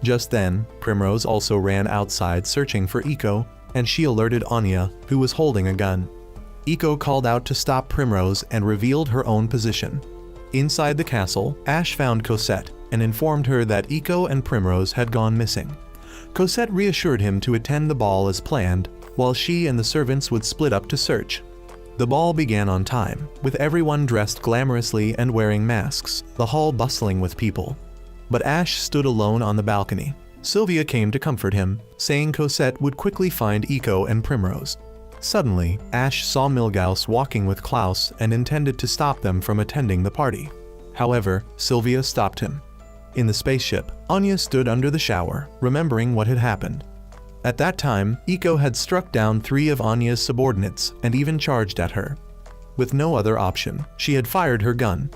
Just then, Primrose also ran outside searching for Eiko, and she alerted Anya, who was holding a gun. Eiko called out to stop Primrose and revealed her own position. Inside the castle, Ash found Cosette and informed her that Eiko and Primrose had gone missing. Cosette reassured him to attend the ball as planned, while she and the servants would split up to search. The ball began on time, with everyone dressed glamorously and wearing masks, the hall bustling with people. But Ash stood alone on the balcony. Sylvia came to comfort him, saying Cosette would quickly find Eiko and Primrose. Suddenly, Ash saw Milgauss walking with Klaus and intended to stop them from attending the party. However, Sylvia stopped him. In the spaceship, Anya stood under the shower, remembering what had happened. At that time, Eiko had struck down 3 of Anya's subordinates and even charged at her. With no other option, she had fired her gun.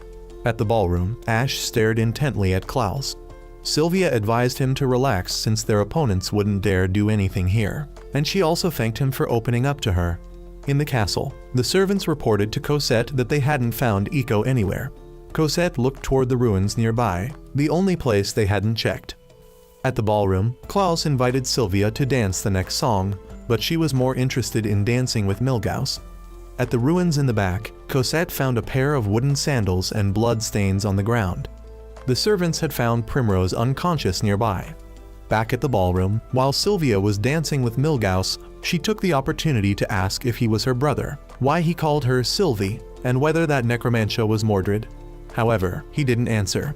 At the ballroom, Ash stared intently at Klaus. Sylvia advised him to relax since their opponents wouldn't dare do anything here, and she also thanked him for opening up to her. In the castle, the servants reported to Cosette that they hadn't found Eiko anywhere. Cosette looked toward the ruins nearby, the only place they hadn't checked. At the ballroom, Klaus invited Sylvia to dance the next song, but she was more interested in dancing with Milgauss. At the ruins in the back, Cosette found a pair of wooden sandals and blood stains on the ground. The servants had found Primrose unconscious nearby. Back at the ballroom, while Sylvia was dancing with Milgauss, she took the opportunity to ask if he was her brother, why he called her Sylvie, and whether that necromantia was Mordred. However, he didn't answer.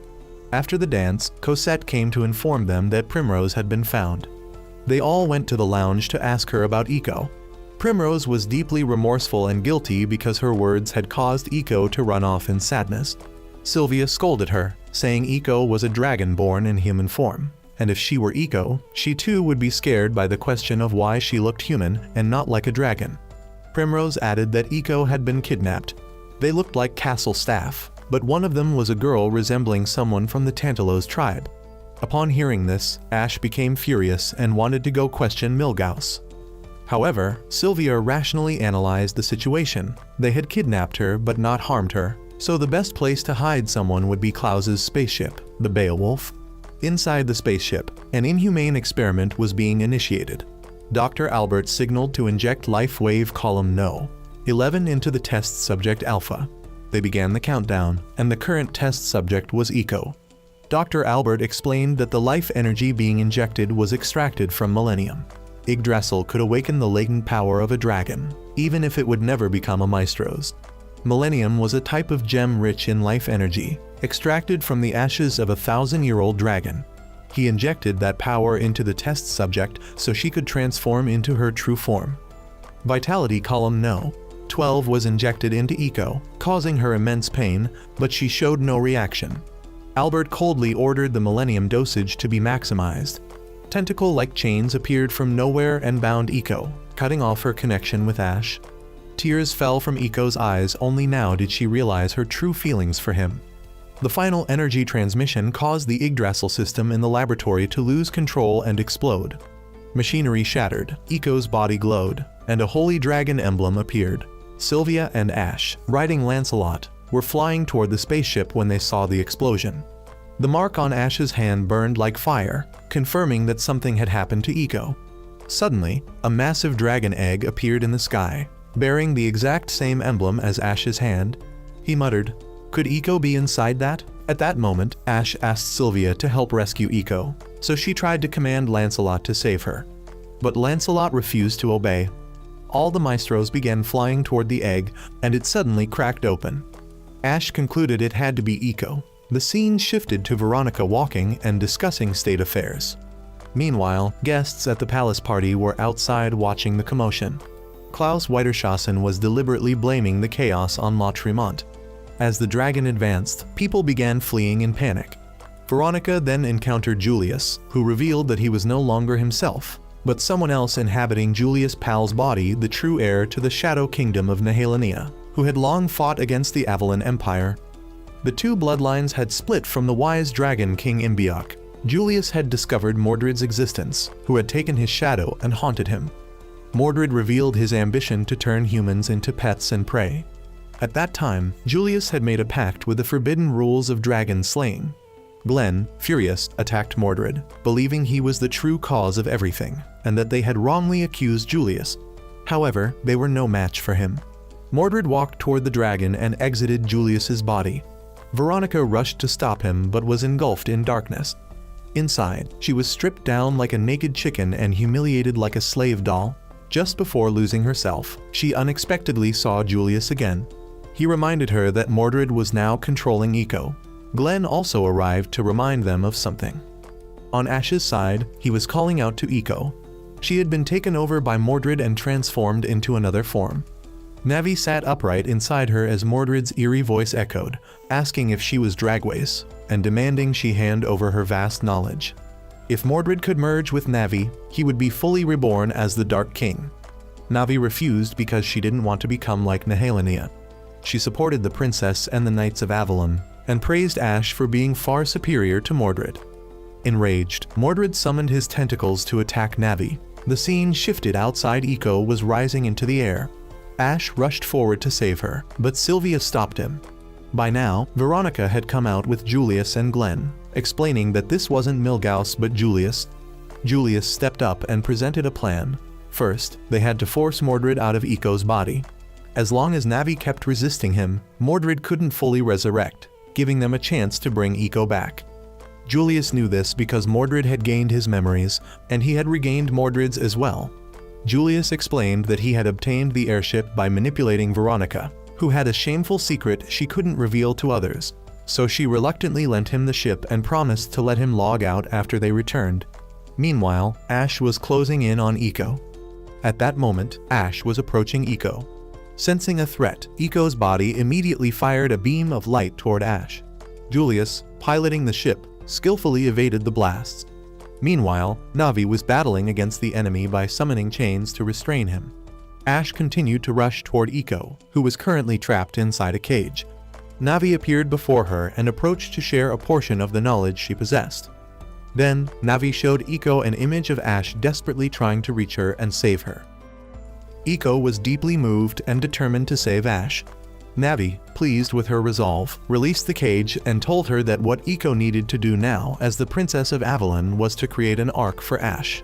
After the dance, Cosette came to inform them that Primrose had been found. They all went to the lounge to ask her about Eco. Primrose was deeply remorseful and guilty because her words had caused Eco to run off in sadness. Sylvia scolded her, saying Eco was a dragon born in human form, and if she were Eco, she too would be scared by the question of why she looked human and not like a dragon. Primrose added that Eco had been kidnapped. They looked like castle staff, but one of them was a girl resembling someone from the Tantalos tribe. Upon hearing this, Ash became furious and wanted to go question Milgauss. However, Sylvia rationally analyzed the situation. They had kidnapped her but not harmed her, so the best place to hide someone would be Klaus's spaceship, the Beowulf. Inside the spaceship, an inhumane experiment was being initiated. Dr. Albert signaled to inject life wave column No. 11 into the test subject Alpha. They began the countdown, and the current test subject was Eco. Dr. Albert explained that the life energy being injected was extracted from Millennium. Yggdrasil could awaken the latent power of a dragon, even if it would never become a Maestros. Millennium was a type of gem rich in life energy, extracted from the ashes of a 1,000-year-old dragon. He injected that power into the test subject so she could transform into her true form. Vitality column No. 12 was injected into Eco, causing her immense pain, but she showed no reaction. Albert coldly ordered the Millennium dosage to be maximized. Tentacle-like chains appeared from nowhere and bound Eco, cutting off her connection with Ash. Tears fell from Eco's eyes, only now did she realize her true feelings for him. The final energy transmission caused the Yggdrasil system in the laboratory to lose control and explode. Machinery shattered, Eco's body glowed, and a holy dragon emblem appeared. Sylvia and Ash, riding Lancelot, were flying toward the spaceship when they saw the explosion. The mark on Ash's hand burned like fire, confirming that something had happened to Eco. Suddenly, a massive dragon egg appeared in the sky, bearing the exact same emblem as Ash's hand. He muttered, "Could Eco be inside that?" At that moment, Ash asked Sylvia to help rescue Eco, so she tried to command Lancelot to save her. But Lancelot refused to obey. All the Maestros began flying toward the egg, and it suddenly cracked open. Ash concluded it had to be Eco. The scene shifted to Veronica walking and discussing state affairs. Meanwhile, guests at the palace party were outside watching the commotion. Klaus Weiterschassen was deliberately blaming the chaos on La Tremont. As the dragon advanced, people began fleeing in panic. Veronica then encountered Julius, who revealed that he was no longer himself, but someone else inhabiting Julius Pal's body, the true heir to the Shadow Kingdom of Nehelenia, who had long fought against the Avalon Empire. The two bloodlines had split from the wise dragon King Imbiok. Julius had discovered Mordred's existence, who had taken his shadow and haunted him. Mordred revealed his ambition to turn humans into pets and prey. At that time, Julius had made a pact with the forbidden rules of dragon slaying. Glenn, furious, attacked Mordred, believing he was the true cause of everything, and that they had wrongly accused Julius. However, they were no match for him. Mordred walked toward the dragon and exited Julius's body. Veronica rushed to stop him but was engulfed in darkness. Inside, she was stripped down like a naked chicken and humiliated like a slave doll. Just before losing herself, she unexpectedly saw Julius again. He reminded her that Mordred was now controlling Eco. Glenn also arrived to remind them of something. On Ash's side, he was calling out to Eco. She had been taken over by Mordred and transformed into another form. Navi sat upright inside her as Mordred's eerie voice echoed, asking if she was Dragways, and demanding she hand over her vast knowledge. If Mordred could merge with Navi, he would be fully reborn as the Dark King. Navi refused because she didn't want to become like Nehelenia. She supported the princess and the Knights of Avalon, and praised Ash for being far superior to Mordred. Enraged, Mordred summoned his tentacles to attack Navi. The scene shifted outside. Eco was rising into the air. Ash rushed forward to save her, but Sylvia stopped him. By now, Veronica had come out with Julius and Glenn, explaining that this wasn't Milgauss but Julius. Julius stepped up and presented a plan. First, they had to force Mordred out of Eco's body. As long as Navi kept resisting him, Mordred couldn't fully resurrect, giving them a chance to bring Eiko back. Julius knew this because Mordred had gained his memories, and he had regained Mordred's as well. Julius explained that he had obtained the airship by manipulating Veronica, who had a shameful secret she couldn't reveal to others, so she reluctantly lent him the ship and promised to let him log out after they returned. Meanwhile, Ash was closing in on Eiko. At that moment, Ash was approaching Eiko. Sensing a threat, Eiko's body immediately fired a beam of light toward Ash. Julius, piloting the ship, skillfully evaded the blasts. Meanwhile, Navi was battling against the enemy by summoning chains to restrain him. Ash continued to rush toward Eiko, who was currently trapped inside a cage. Navi appeared before her and approached to share a portion of the knowledge she possessed. Then, Navi showed Eiko an image of Ash desperately trying to reach her and save her. Eiko was deeply moved and determined to save Ash. Navi, pleased with her resolve, released the cage and told her that what Eiko needed to do now as the Princess of Avalon was to create an ark for Ash.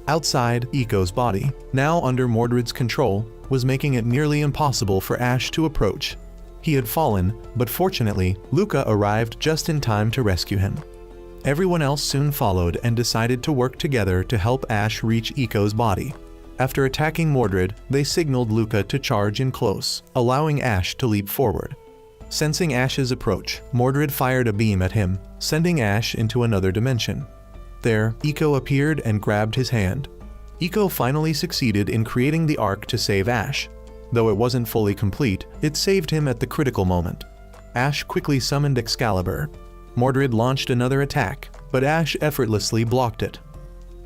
Outside, Eiko's body, now under Mordred's control, was making it nearly impossible for Ash to approach. He had fallen, but fortunately, Luca arrived just in time to rescue him. Everyone else soon followed and decided to work together to help Ash reach Eiko's body. After attacking Mordred, they signaled Luca to charge in close, allowing Ash to leap forward. Sensing Ash's approach, Mordred fired a beam at him, sending Ash into another dimension. There, Eiko appeared and grabbed his hand. Eiko finally succeeded in creating the ark to save Ash. Though it wasn't fully complete, it saved him at the critical moment. Ash quickly summoned Excalibur. Mordred launched another attack, but Ash effortlessly blocked it.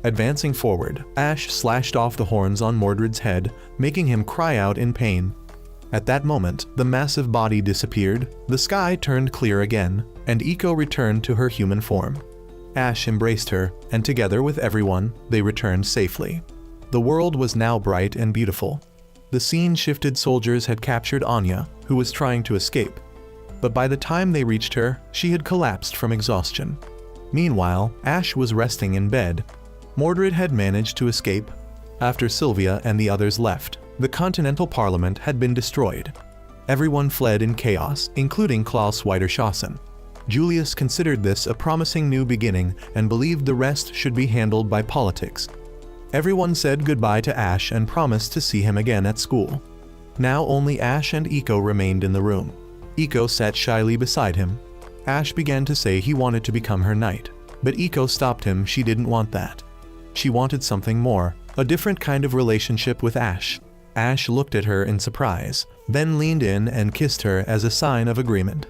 Advancing forward, Ash slashed off the horns on Mordred's head, making him cry out in pain. At that moment, the massive body disappeared, the sky turned clear again, and Eiko returned to her human form. Ash embraced her, and together with everyone, they returned safely. The world was now bright and beautiful. The scene shifted. Soldiers had captured Anya, who was trying to escape. But by the time they reached her, she had collapsed from exhaustion. Meanwhile, Ash was resting in bed. Mordred had managed to escape. After Sylvia and the others left, the Continental Parliament had been destroyed. Everyone fled in chaos, including Klaus Wiederschassen. Julius considered this a promising new beginning and believed the rest should be handled by politics. Everyone said goodbye to Ash and promised to see him again at school. Now only Ash and Eiko remained in the room. Eiko sat shyly beside him. Ash began to say he wanted to become her knight, but Eiko stopped him. She didn't want that. She wanted something more, a different kind of relationship with Ash. Ash looked at her in surprise, then leaned in and kissed her as a sign of agreement.